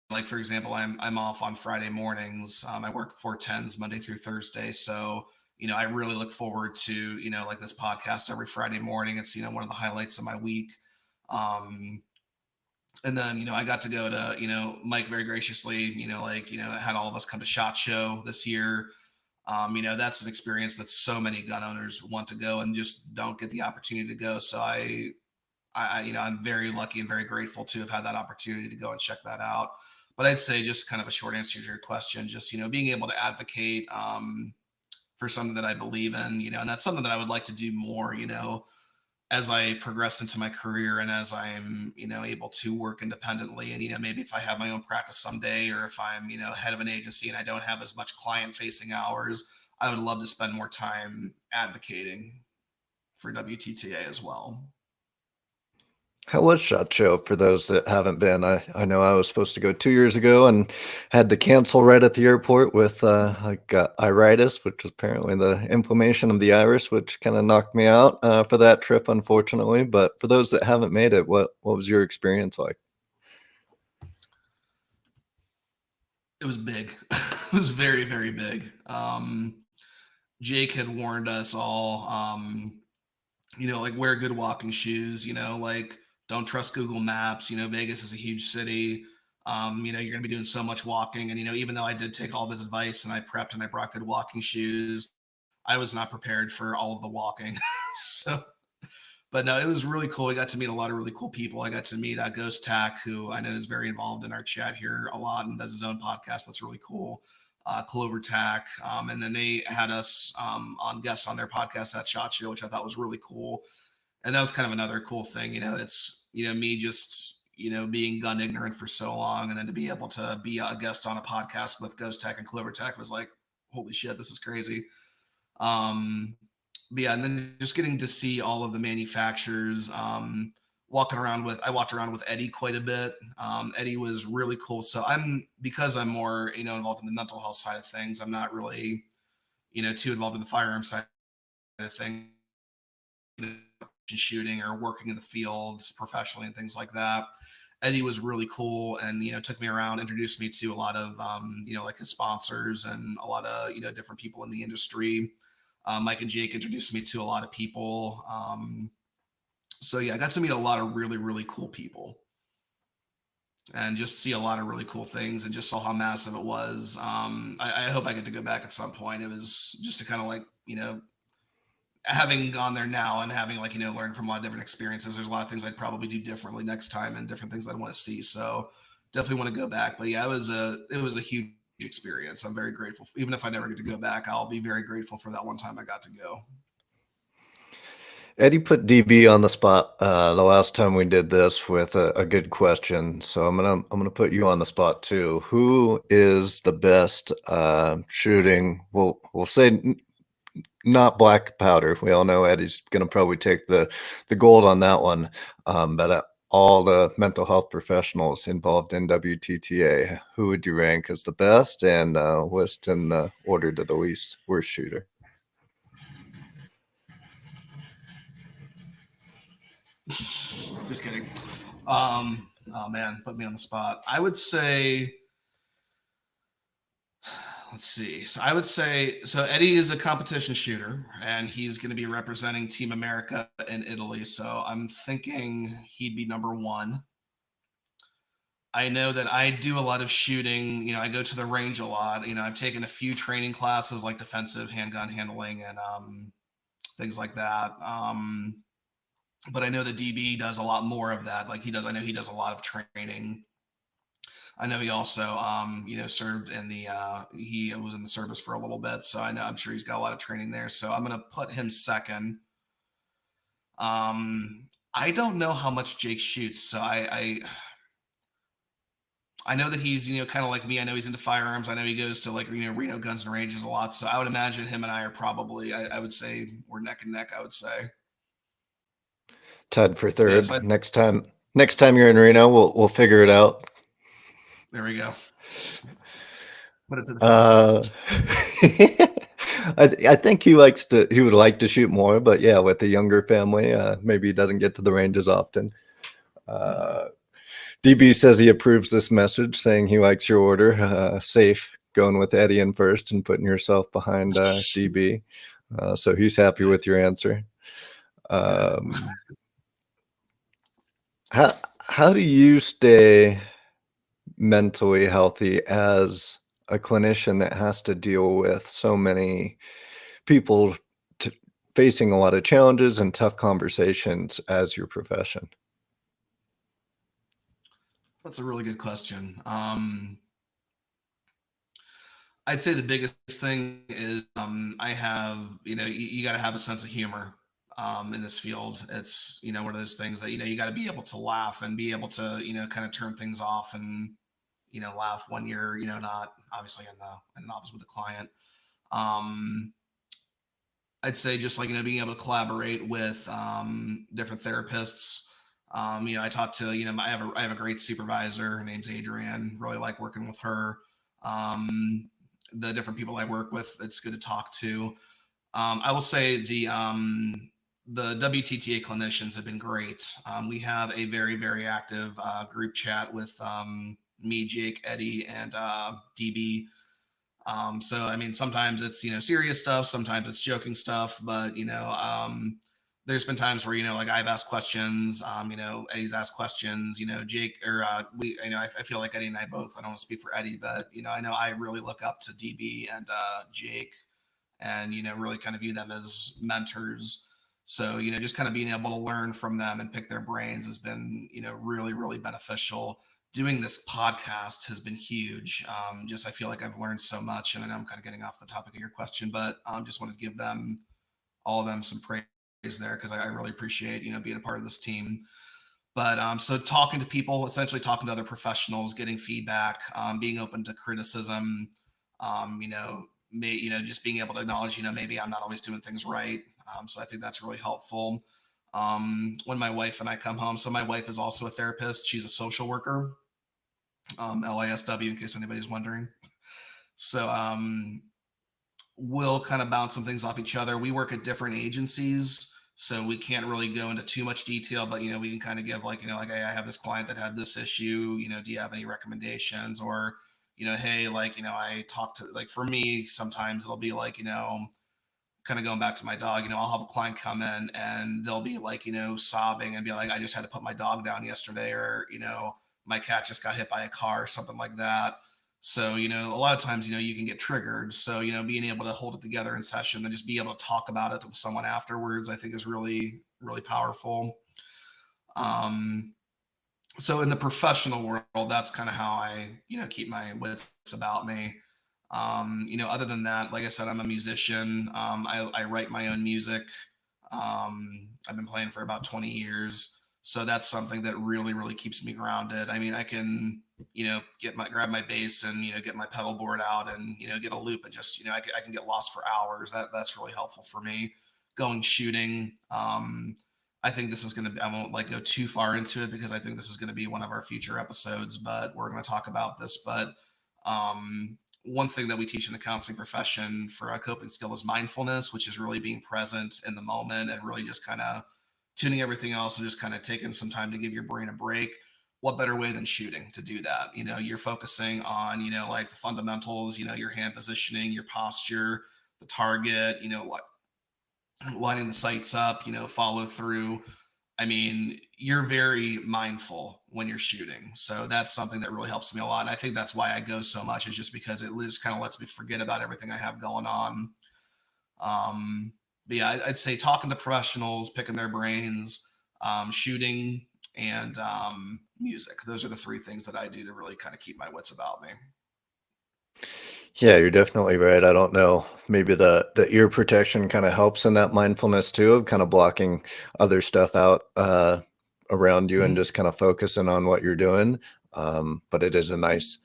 B: like for example, I'm off on Friday mornings. I work 410s Monday through Thursday, so I really look forward to like this podcast every Friday morning. It's one of the highlights of my week. Um, and then I got to go to Mike very graciously like had all of us come to SHOT Show this year. That's an experience that so many gun owners want to go and just don't get the opportunity to go. So I'm very lucky and very grateful to have had that opportunity to go and check that out. But I'd say just kind of a short answer to your question, just being able to advocate for something that I believe in, and that's something that I would like to do more, as I progress into my career and as I'm, able to work independently. And, maybe if I have my own practice someday, or if I'm, head of an agency and I don't have as much client facing hours, I would love to spend more time advocating for WTTA as well.
A: How was SHOT Show for those that haven't been? I know I was supposed to go 2 years ago and had to cancel right at the airport with, I got iritis, which is apparently the inflammation of the iris, which kinda knocked me out, for that trip, unfortunately. But for those that haven't made it, what was your experience like?
B: It was big. It was very, very big. Jake had warned us all, like wear good walking shoes, like don't trust Google Maps. Vegas is a huge city. You're going to be doing so much walking. And, even though I did take all of his advice and I prepped and I brought good walking shoes, I was not prepared for all of the walking. So, but no, it was really cool. We got to meet a lot of really cool people. I got to meet Ghost Tack, who I know is very involved in our chat here a lot and does his own podcast. That's really cool. Clover Tack. And then they had us on guests on their podcast at SHOT Show, which I thought was really cool. And that was kind of another cool thing. It's, me just, being gun ignorant for so long. And then to be able to be a guest on a podcast with Ghost Tech and Clover Tech was like, holy shit, this is crazy. Um, but yeah, and then just getting to see all of the manufacturers, I walked around with Eddie quite a bit. Eddie was really cool. So because I'm more, involved in the mental health side of things, I'm not really, too involved in the firearm side of things, shooting or working in the field professionally and things like that. Eddie was really cool and took me around, introduced me to a lot of like his sponsors and a lot of different people in the industry. Mike and Jake introduced me to a lot of people. So yeah, I got to meet a lot of really, really cool people and just see a lot of really cool things and just saw how massive it was. I hope I get to go back at some point. It was just to kind of like, having gone there now and having like, learned from a lot of different experiences, there's a lot of things I'd probably do differently next time and different things I'd want to see. So definitely want to go back. But yeah, it was a huge experience. I'm very grateful. Even if I never get to go back, I'll be very grateful for that one time I got to go.
A: Eddie put DB on the spot, the last time we did this with a good question, so I'm gonna put you on the spot too. Who is the best, shooting we'll say not black powder. We all know Eddie's gonna probably take the gold on that one, but, all the mental health professionals involved in WTTA, who would you rank as the best and, list in the order to the least worst shooter?
B: Just kidding. Oh man, put me on the spot. I would say, let's see. So I would say, so Eddie is a competition shooter and he's going to be representing Team America in Italy. So I'm thinking he'd be number one. I know that I do a lot of shooting. I go to the range a lot. I've taken a few training classes like defensive handgun handling and things like that. But I know the DB does a lot more of that. Like I know he does a lot of training. I know he also, served in he was in the service for a little bit. So I'm sure he's got a lot of training there. So I'm going to put him second. I don't know how much Jake shoots. So I know that he's, kind of like me. I know he's into firearms. I know he goes to like, Reno Guns and Ranges a lot. So I would imagine him and I are probably, I would say we're neck and neck, I would say.
A: Tied for
B: Yeah.
A: third. Next time you're in Reno, we'll figure it out.
B: There we go. Put it to the test.
A: Uh, I think he would like to shoot more, but yeah, with the younger family, maybe he doesn't get to the range as often. DB says he approves this message, saying he likes your order. Safe going with Eddie in first and putting yourself behind DB. So he's happy with your answer. How do you stay mentally healthy as a clinician that has to deal with so many people facing a lot of challenges and tough conversations as your profession?
B: That's a really good question. I'd say the biggest thing is I have, you got to have a sense of humor in this field. It's, one of those things that, you got to be able to laugh and be able to, kind of turn things off and, laugh when you're, not obviously in an office with a client. I'd say just like, being able to collaborate with different therapists. I talked to, I have a great supervisor. Her name's Adrienne. Really like working with her. The different people I work with, it's good to talk to. I will say the WTTA clinicians have been great. We have a very, very active group chat with me, Jake, Eddie, and DB. So, I mean, sometimes it's, serious stuff, sometimes it's joking stuff, but, there's been times where, like I've asked questions, Eddie's asked questions, Jake or I feel like Eddie and I both, I don't want to speak for Eddie, but, I know I really look up to DB and Jake and, really kind of view them as mentors. So, just kind of being able to learn from them and pick their brains has been, really, really beneficial. Doing this podcast has been huge. Just I feel like I've learned so much, and I know I'm kind of getting off the topic of your question, but just want to give them all of them some praise there because I really appreciate being a part of this team. But so talking to people, essentially talking to other professionals, getting feedback, being open to criticism, just being able to acknowledge, maybe I'm not always doing things right. So I think that's really helpful. When my wife and I come home, so my wife is also a therapist. She's a social worker, LISW, in case anybody's wondering. So we'll kind of bounce some things off each other. We work at different agencies, so we can't really go into too much detail, but we can kind of give like, like, hey, I have this client that had this issue, do you have any recommendations? Or, hey, like, I talked to, like, for me, sometimes it'll be like, kind of going back to my dog, I'll have a client come in and they'll be like, sobbing and be like, I just had to put my dog down yesterday, or, my cat just got hit by a car or something like that. So, a lot of times, you can get triggered. So, being able to hold it together in session and just be able to talk about it with someone afterwards, I think is really, really powerful. So in the professional world, that's kind of how I, keep my wits about me. Other than that, like I said, I'm a musician. I write my own music. I've been playing for about 20 years. So that's something that really, really keeps me grounded. I mean, I can, grab my bass and, get my pedal board out and, get a loop and just, I can get lost for hours. That's really helpful for me. Going shooting. I think this is going to be, I won't like go too far into it because I think this is going to be one of our future episodes, but we're going to talk about this. But, one thing that we teach in the counseling profession for a coping skill is mindfulness, which is really being present in the moment and really just kind of tuning everything else and just kind of taking some time to give your brain a break. What better way than shooting to do that? You're focusing on, like the fundamentals, your hand positioning, your posture, the target, lining the sights up, follow through. I mean, you're very mindful when you're shooting. So that's something that really helps me a lot. And I think that's why I go so much, is just because it just kind of lets me forget about everything I have going on. But yeah, I'd say talking to professionals, picking their brains, shooting, and music. Those are the three things that I do to really kind of keep my wits about me.
A: Yeah, you're definitely right. I don't know. Maybe the ear protection kind of helps in that mindfulness too, of kind of blocking other stuff out around you and just kind of focusing on what you're doing. But it is a nice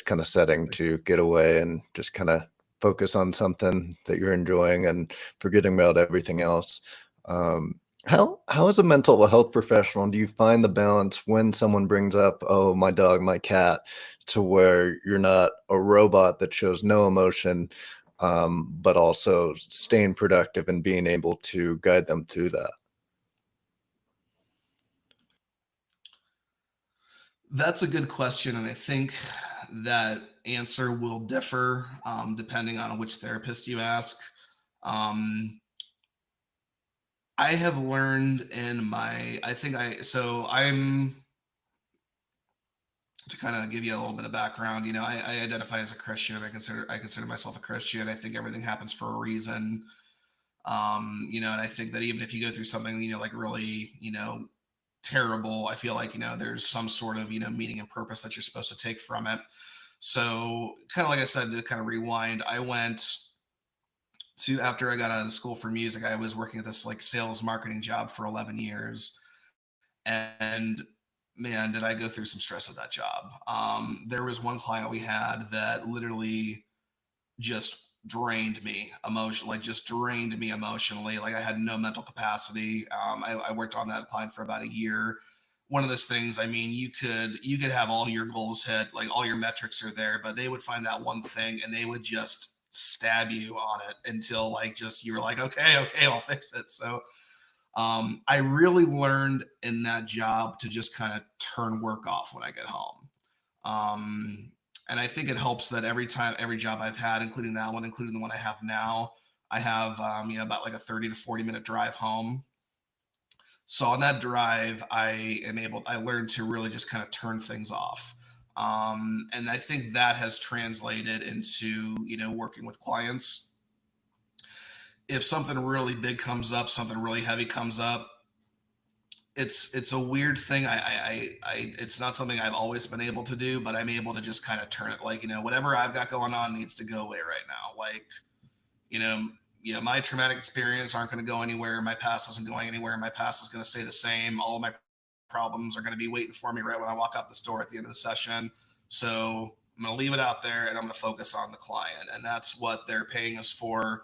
A: kind of setting to get away and just kind of focus on something that you're enjoying and forgetting about everything else. Um, how as a mental health professional do you find the balance when someone brings up, oh, my dog, my cat, to where you're not a robot that shows no emotion, but also staying productive and being able to guide them through that?
B: That's a good question, and I think that answer will differ depending on which therapist you ask. Um, I have learned in my, I think I, so I'm, to kind of give you a little bit of background, I identify as a Christian. I consider myself a Christian. I think everything happens for a reason. And I think that even if you go through something, like really, terrible, I feel like, there's some sort of, meaning and purpose that you're supposed to take from it. So kind of like I said, to kind of rewind, I went to, after I got out of school for music, I was working at this like sales marketing job for 11 years. And man, did I go through some stress at that job. There was one client we had that literally just drained me emotionally, like just drained me emotionally. Like I had no mental capacity. I worked on that client for about a year. One of those things, I mean, you could have all your goals hit, like all your metrics are there, but they would find that one thing and they would just stab you on it until like just you're like, okay, okay, I'll fix it. So I really learned in that job to just kind of turn work off when I get home. Um, and I think it helps that every job I've had, including that one, including the one I have now, I have, about like a 30 to 40-minute drive home. So on that drive, I learned to really just kind of turn things off. And I think that has translated into, working with clients. If something really big comes up, something really heavy comes up, it's a weird thing. It's not something I've always been able to do, but I'm able to just kind of turn it like, whatever I've got going on needs to go away right now. Like, you know, my traumatic experience aren't going to go anywhere. My past isn't going anywhere. My past is going to stay the same. All of my problems are going to be waiting for me right when I walk out this door at the end of the session. So I'm going to leave it out there and I'm going to focus on the client. And that's what they're paying us for.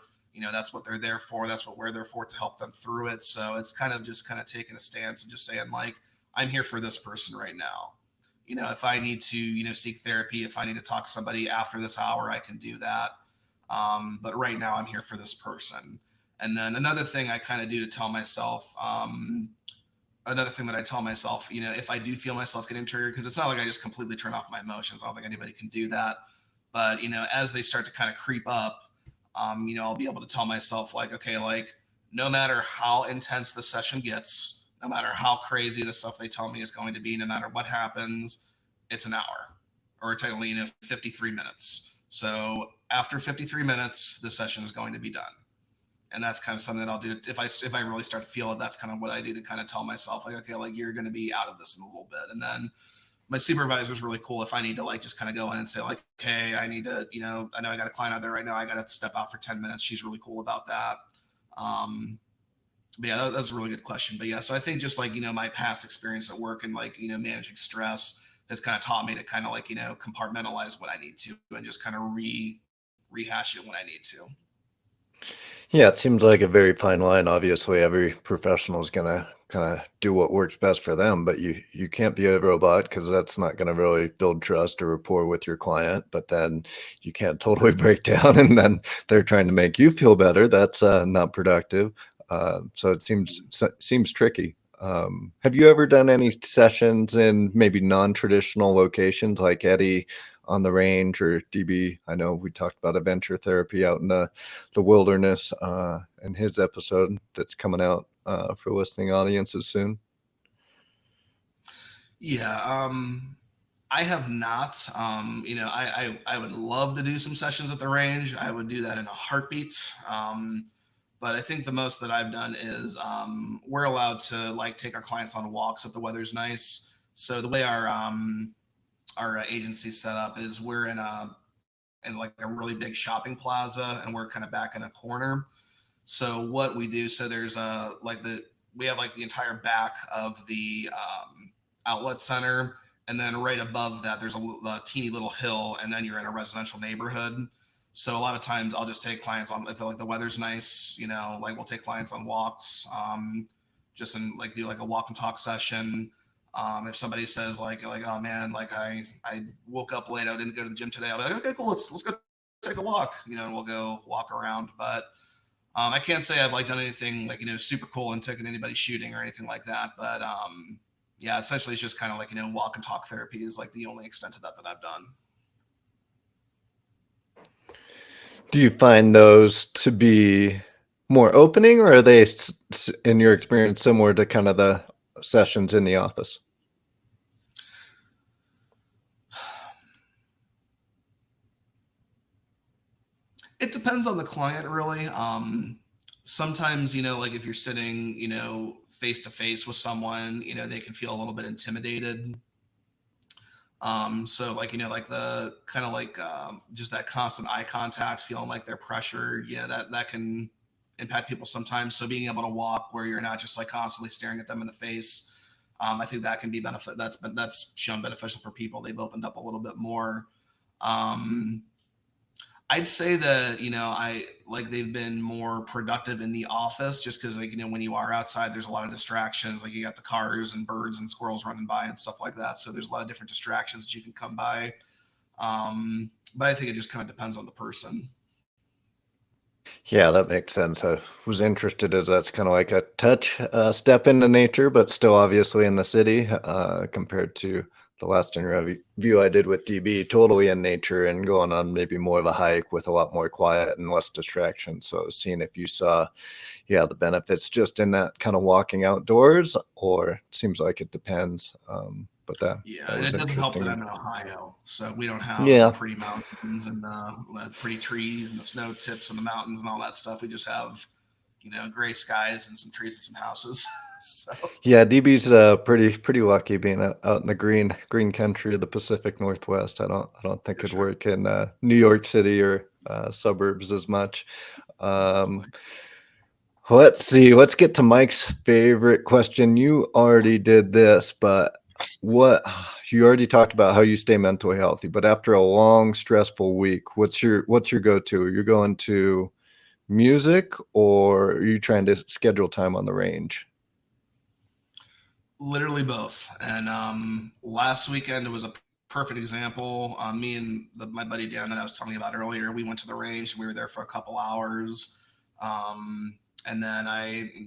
B: That's what they're there for. That's what we're there for, to help them through it. So it's kind of just kind of taking a stance and just saying, like, I'm here for this person right now. If I need to, seek therapy, if I need to talk to somebody after this hour, I can do that. But right now I'm here for this person. And then another thing I kind of do to tell myself, another thing that I tell myself, if I do feel myself getting triggered, because it's not like I just completely turn off my emotions. I don't think anybody can do that. But, as they start to kind of creep up, I'll be able to tell myself, like, okay, like, no matter how intense the session gets, no matter how crazy the stuff they tell me is going to be, no matter what happens, it's an hour, or technically, 53 minutes. So after 53 minutes, the session is going to be done. And that's kind of something that I'll do if I really start to feel it. That's kind of what I do to kind of tell myself, like, okay, like, you're going to be out of this in a little bit. And then my supervisor is really cool. If I need to, like, just kind of go in and say, like, hey, I need to, I know I got a client out there right now, I got to step out for 10 minutes. She's really cool about that. um but yeah, that's a really good question. But yeah, so I think just like, my past experience at work and like, managing stress has kind of taught me to kind of like, compartmentalize what I need to and just kind of rehash it when I need to.
A: Yeah, it seems like a very fine line. Obviously, every professional is gonna kind of do what works best for them, but you can't be a robot because that's not gonna really build trust or rapport with your client. But then you can't totally break down, and then they're trying to make you feel better. That's not productive. So it seems tricky. Have you ever done any sessions in maybe non-traditional locations like Eddie on the range or DB? I know we talked about adventure therapy out in the wilderness in his episode that's coming out for listening audiences soon.
B: Yeah, I have not. I would love to do some sessions at the range. I would do that in a heartbeat. But I think the most that I've done is, we're allowed to like take our clients on walks if the weather's nice. So the way our agency set up is we're in like a really big shopping plaza, and we're kind of back in a corner. So what we do, so there's we have like the entire back of the outlet center, and then right above that there's a teeny little hill, and then you're in a residential neighborhood. So a lot of times I'll just take clients on, if like the weather's nice, like we'll take clients on walks, just in like do like a walk and talk session. If somebody says like oh man, like I woke up late, I didn't go to the gym today, I'll be like, okay, cool, let's go take a walk, and we'll go walk around. But I can't say I've like done anything like super cool and taken anybody shooting or anything like that. But yeah, essentially it's just kind of like walk and talk therapy is like the only extent of that I've done.
A: Do you find those to be more opening, or are they, in your experience, similar to kind of the sessions in the office?
B: It depends on the client, really. Sometimes, like if you're sitting, face to face with someone, they can feel a little bit intimidated. So like, like the kind of like just that constant eye contact, feeling like they're pressured, that can impact people sometimes. So being able to walk where you're not just like constantly staring at them in the face, I think that can be benefit. That's shown beneficial for people. They've opened up a little bit more. Um, I'd say that, I like they've been more productive in the office just because, like, when you are outside, there's a lot of distractions. Like, you got the cars and birds and squirrels running by and stuff like that. So there's a lot of different distractions that you can come by. But I think it just kind of depends on the person.
A: Yeah, that makes sense. I was interested as that's kind of like a touch step into nature, but still obviously in the city, compared to the last interview I did with DB, totally in nature and going on maybe more of a hike with a lot more quiet and less distraction. So I was seeing if you saw, yeah, the benefits just in that kind of walking outdoors, or it seems like it depends. But
B: Yeah,
A: that
B: and
A: was
B: it doesn't help that
A: interesting.
B: I'm in Ohio, so we don't have the
A: Yeah.
B: pretty mountains and the pretty trees and the snow tips and the mountains and all that stuff. We just have, gray skies and some trees and some houses. So
A: Yeah, DB's pretty lucky being out in the green country of the Pacific Northwest. I don't think
B: for
A: it'd
B: sure,
A: work in New York City or suburbs as much.
B: definitely.
A: Um, let's see. Let's get to Mike's favorite question. You already did this, but what you already talked about how you stay mentally healthy, but after a long, stressful week, what's your go-to? You're going to music, or are you trying to schedule time on the range?
B: Literally both. And last weekend it was a perfect example. Me and my buddy Dan that I was telling you about earlier, we went to the range and we were there for a couple hours. And then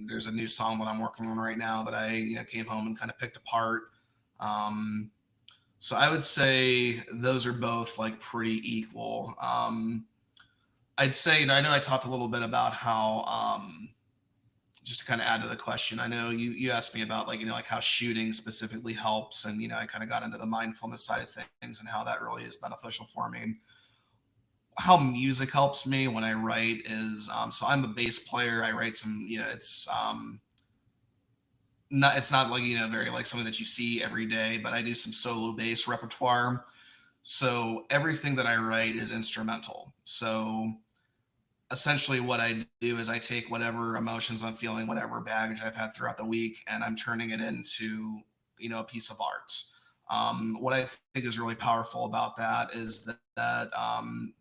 B: there's a new song that I'm working on right now that I came home and kind of picked apart. Um, so I would say those are both like pretty equal. I'd say, I know I talked a little bit about how just to kind of add to the question, I know you asked me about like like how shooting specifically helps, and I kind of got into the mindfulness side of things and how that really is beneficial for me. How music helps me when I write is so I'm a bass player. I write some it's not like very like something that you see every day, but I do some solo bass repertoire. So everything that I write is instrumental. So essentially what I do is I take whatever emotions I'm feeling, whatever baggage I've had throughout the week, and I'm turning it into, a piece of art. What I think is really powerful about that is that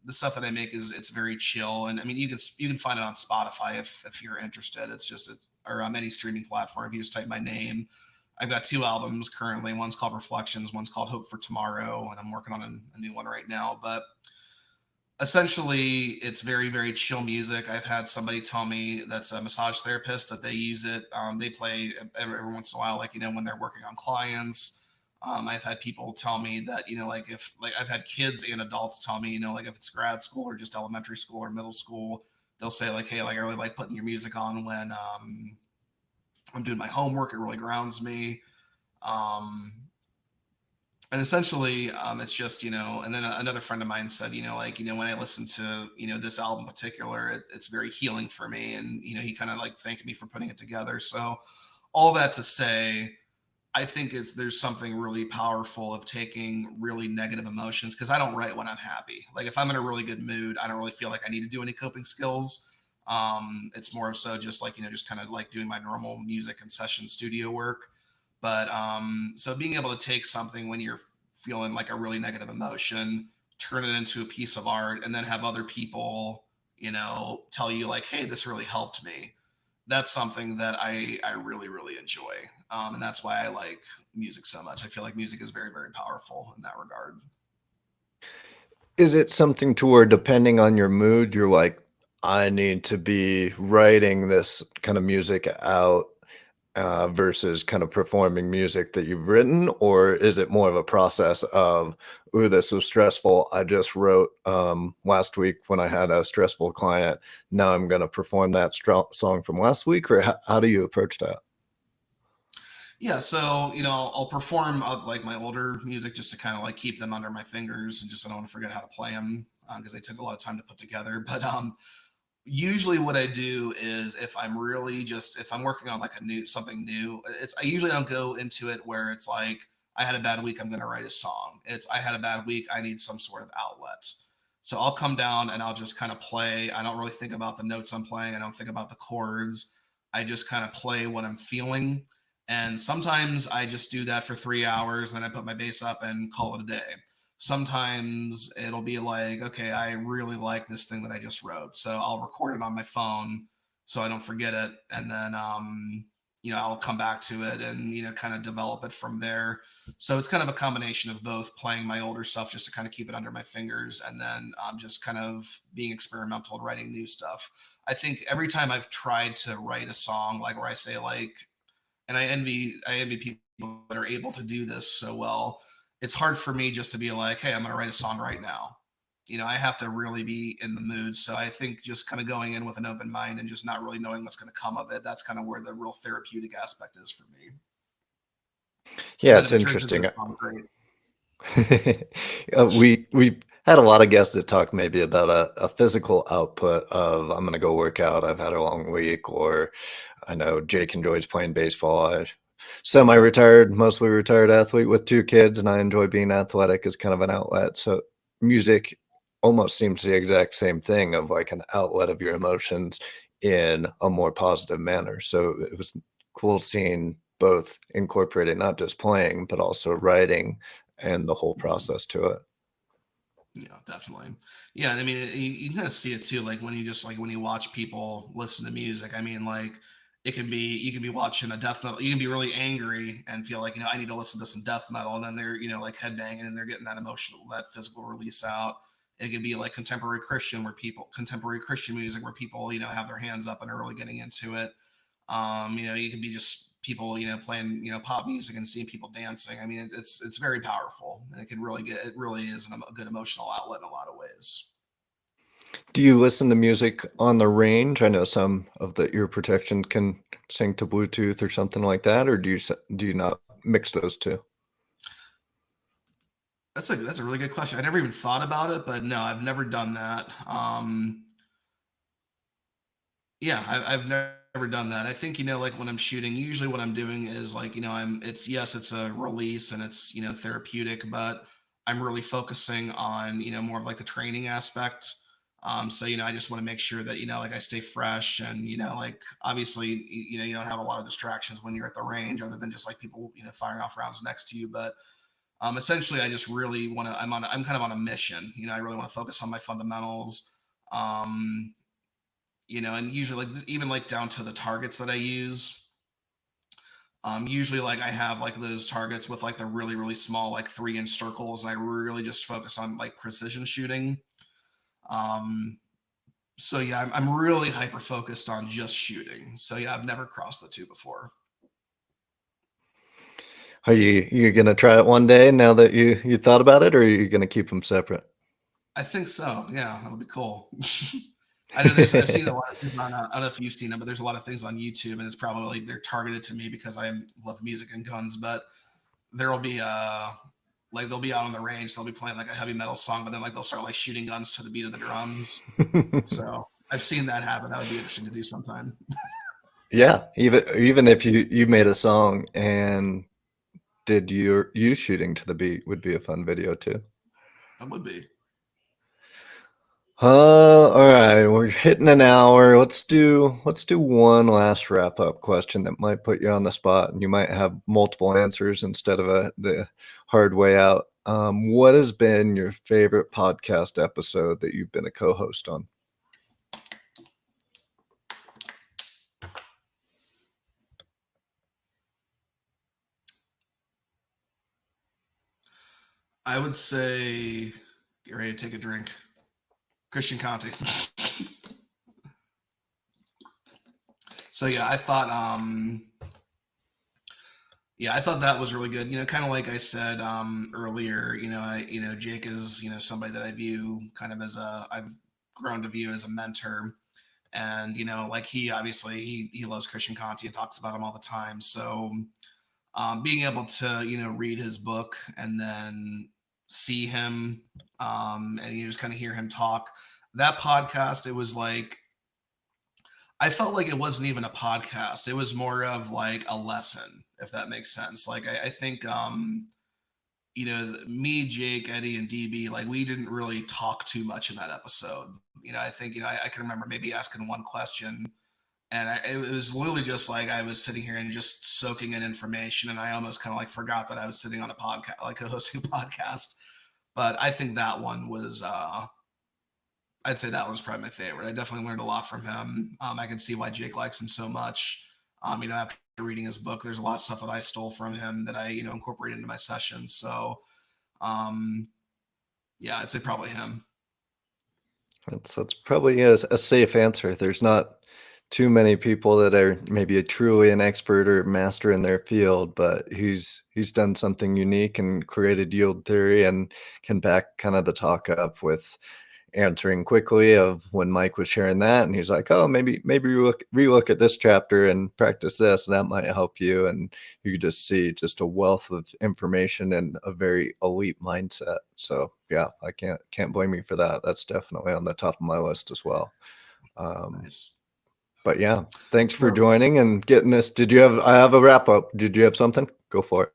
B: the stuff that I make it's very chill, and I mean you can find it on Spotify if you're interested. It's just or on any streaming platform. If you just type my name, I've got two albums currently. One's called Reflections, one's called Hope for Tomorrow, and I'm working on a new one right now. But essentially it's very very chill music. I've had somebody tell me that's a massage therapist that they use it, they play every once in a while, like when they're working on clients. I've had people tell me that like if like I've had kids and adults tell me like if it's grad school or just elementary school or middle school, they'll say like, hey, like I really like putting your music on when I'm doing my homework. It really grounds me. um and essentially it's just and then another friend of mine said like when I listen to this album in particular, it's very healing for me, and he kind of like thanked me for putting it together. So all that to say, I think there's something really powerful of taking really negative emotions, because I don't write when I'm happy. Like if I'm in a really good mood, I don't really feel like I need to do any coping skills. It's more so just like just kind of like doing my normal music and session studio work. But so being able to take something when you're feeling like a really negative emotion, turn it into a piece of art, and then have other people, tell you like, "Hey, this really helped me." That's something that I really really enjoy, and that's why I like music so much. I feel like music is very very powerful in that regard.
A: Is it something to where depending on your mood, you're like, "I need to be writing this kind of music out," versus kind of performing music that you've written? Or is it more of a process of, "Ooh, this was stressful. I just wrote, last week when I had a stressful client. Now I'm gonna perform that song from last week," or how do you approach that?
B: Yeah, so I'll perform like my older music just to kind of like keep them under my fingers and just I don't want to forget how to play them because they took a lot of time to put together. But usually what I do is if I'm working on like a new something new, I usually don't go into it where it's like I had a bad week, I'm gonna write a song. It's I had a bad week, I need some sort of outlet. So I'll come down and I'll just kind of play. I don't really think about the notes I'm playing, I don't think about the chords. I just kind of play what I'm feeling. And sometimes I just do that for 3 hours and then I put my bass up and call it a day. Sometimes it'll be like, okay, I really like this thing that I just wrote. So I'll record it on my phone so I don't forget it. And then, I'll come back to it and, kind of develop it from there. So it's kind of a combination of both playing my older stuff just to kind of keep it under my fingers and then just kind of being experimental and writing new stuff. I think every time I've tried to write a song, like where I say, like, and I envy people that are able to do this so well. It's hard for me just to be like, hey, I'm going to write a song right now. I have to really be in the mood. So I think just kind of going in with an open mind and just not really knowing what's going to come of it, that's kind of where the real therapeutic aspect is for me. And
A: Yeah,
B: then
A: it's
B: if it turns into
A: interesting.
B: a song, great.
A: We had a lot of guests that talk maybe about a physical output of, "I'm gonna go work out. I've had a long week," or I know Jake enjoys playing baseball. I semi-retired, mostly retired athlete with 2 kids, and I enjoy being athletic as kind of an outlet. So music almost seems the exact same thing of like an outlet of your emotions in a more positive manner. So it was cool seeing both incorporated, not just playing, but also writing and the whole
B: Mhm.
A: process to it.
B: Yeah, definitely. Yeah, and I mean, you kind of see it too, like when you just like when you watch people listen to music. I mean, like it can be you can be watching a death metal, you can be really angry and feel like I need to listen to some death metal, and then they're like headbanging and they're getting that emotional, that physical release out. It could be like contemporary Christian music where people have their hands up and are really getting into it. You could be just people, playing, pop music and seeing people dancing. I mean, it's very powerful, and it really is a good emotional outlet in a lot of ways.
A: Do you listen to music on the range? I know some of the ear protection can sync to Bluetooth or something like that, or do you not mix those 2?
B: That's a really good question. I never even thought about it, but no, I've never done that. Yeah, I've never done that. I think, like when I'm shooting, usually what I'm doing is like, it's a release and it's, therapeutic, but I'm really focusing on, more of like the training aspect. So, I just want to make sure that, like I stay fresh and, like obviously, you don't have a lot of distractions when you're at the range other than just like people, firing off rounds next to you. But essentially, I just really want to, I'm kind of on a mission. I really want to focus on my fundamentals. Um, and usually like even like down to the targets that I use. Usually like I have like those targets with like the really, really small, like 3-inch circles, and I really just focus on like precision shooting. Um, so yeah, I'm really hyper focused on just shooting. So yeah, I've never crossed the two before.
A: Are you gonna try it one day now that you thought about it, or are you gonna keep them separate?
B: I think so. Yeah, that'll be cool. I know I've seen a lot of things on, I don't know if you've seen them, but there's a lot of things on YouTube, and it's probably they're targeted to me because I love music and guns. But there'll be like they'll be out on the range, they'll be playing like a heavy metal song, but then like they'll start like shooting guns to the beat of the drums. So I've seen that happen. That would be interesting to do sometime.
A: Yeah, even if you made a song and did you shooting to the beat would be a fun video too.
B: That would be.
A: All right, we're hitting an hour. Let's do one last wrap up question that might put you on the spot, and you might have multiple answers instead of the hard way out. What has been your favorite podcast episode that you've been a co-host on?
B: I would say, get ready to take a drink. Christian Conte. So yeah, I thought that was really good. Kind of like I said earlier. Jake is somebody that I view kind of as I've grown to view as a mentor, and like he obviously he loves Christian Conte and talks about him all the time. So being able to read his book and then see him and you just kind of hear him talk. That podcast, it was like I felt like it wasn't even a podcast. It was more of like a lesson, if that makes sense. Like I think me, Jake, Eddie, and DB, like we didn't really talk too much in that episode. I think I can remember maybe asking one question, and it was literally just like I was sitting here and just soaking in information, and I almost kind of like forgot that I was sitting on a podcast, like hosting a podcast. But I think that one was I'd say that was probably my favorite. I definitely learned a lot from him. I can see why Jake likes him so much. After reading his book, there's a lot of stuff that I stole from him that I, incorporate into my sessions. So, um, yeah, I'd say probably him.
A: That's probably a safe answer. There's not too many people that are maybe a truly an expert or master in their field, but he's done something unique and created yield theory and can back kind of the talk up with answering quickly of when Mike was sharing that, and he's like, "Oh, maybe relook at this chapter and practice this, and that might help you." And you could just see just a wealth of information and a very elite mindset. So yeah, I can't blame you for that. That's definitely on the top of my list as well.
B: Nice.
A: But yeah, thanks for
B: Well,
A: joining and getting this. I have a wrap up. Did you have something? Go for it.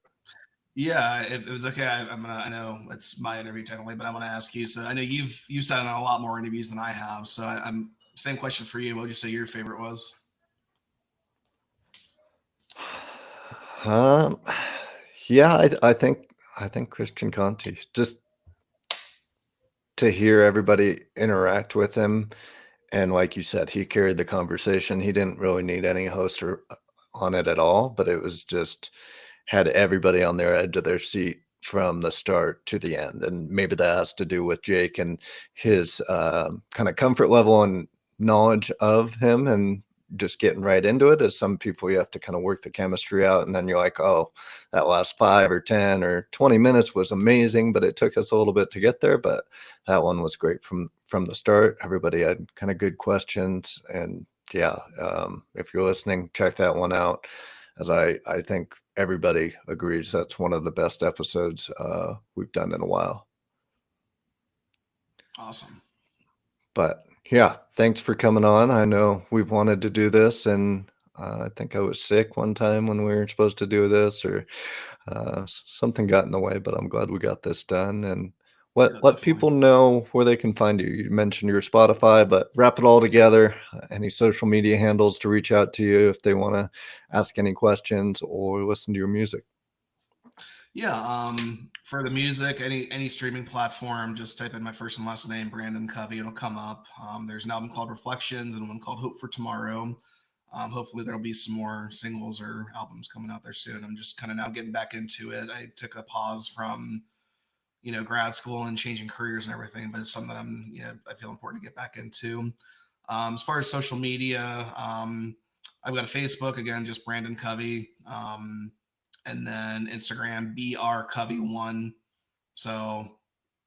B: yeah, if it was okay, I know it's my interview technically, but I'm gonna ask you. So I know you've sat on a lot more interviews than I have. So I'm same question for you. What would you say your favorite was?
A: Um, yeah, I think Christian Conti, just to hear everybody interact with him. And like you said, he carried the conversation. He didn't really need any host on it at all, but it was just had everybody on their edge of their seat from the start to the end. And maybe that has to do with Jake and his kind of comfort level and knowledge of him and just getting right into it. As some people, you have to kind of work the chemistry out. And then you're like, oh, that last 5 or 10 or 20 minutes was amazing, but it took us a little bit to get there. But that one was great from the start. Everybody had kind of good questions. And yeah, if you're listening, check that one out, as I think everybody agrees that's one of the best episodes we've done in a while.
B: Awesome.
A: But yeah, thanks for coming on. I know we've wanted to do this, and I think I was sick one time when we were supposed to do this, or something got in the way, but I'm glad we got this done. And
B: Yeah,
A: let
B: definitely.
A: people know where they can find you. You mentioned your Spotify, but wrap it all together. Any social media handles to reach out to you if they want to ask any questions or listen to your music.
B: Yeah, for the music, any streaming platform, just type in my first and last name, Brandon Covey, it'll come up. There's an album called Reflections and one called Hope for Tomorrow. Hopefully there'll be some more singles or albums coming out there soon. I'm just kind of now getting back into it. I took a pause from grad school and changing careers and everything, but it's something that I feel important to get back into. As far as social media, I've got a Facebook, again, just Brandon Covey. And then Instagram, brcovey1. So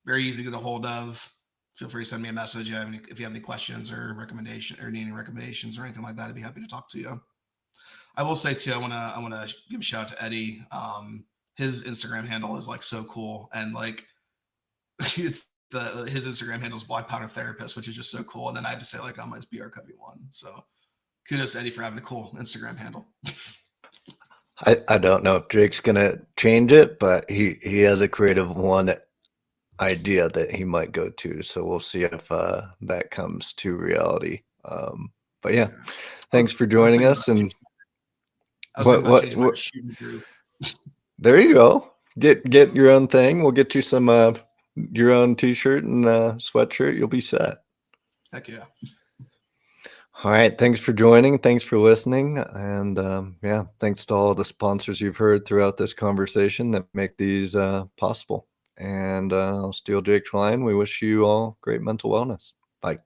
B: very easy to get a hold of. Feel free to send me a message if you have any questions or recommendation or need any recommendations or anything like that. I'd be happy to talk to you. I will say too, I wanna give a shout out to Eddie. His Instagram handle is like so cool, and like it's his Instagram handle is Black Powder Therapist, which is just so cool. And then I have to say like, oh, mine's brcovey1. So kudos to Eddie for having a cool Instagram handle.
A: I don't know if Jake's gonna change it, but he has a creative one idea that he might go to. So we'll see if that comes to reality. But yeah,
B: Yeah.
A: thanks for
B: I was
A: joining
B: thinking
A: us.
B: about
A: And
B: I was thinking about changing mine to
A: what
B: Shooting Groove.
A: there you go. Get your own thing. We'll get you some your own t-shirt and sweatshirt. You'll be set.
B: Heck yeah.
A: All right. Thanks for joining. Thanks for listening. And yeah, thanks to all the sponsors you've heard throughout this conversation that make these possible. And I'll steal Jake's line. We wish you all great mental wellness. Bye.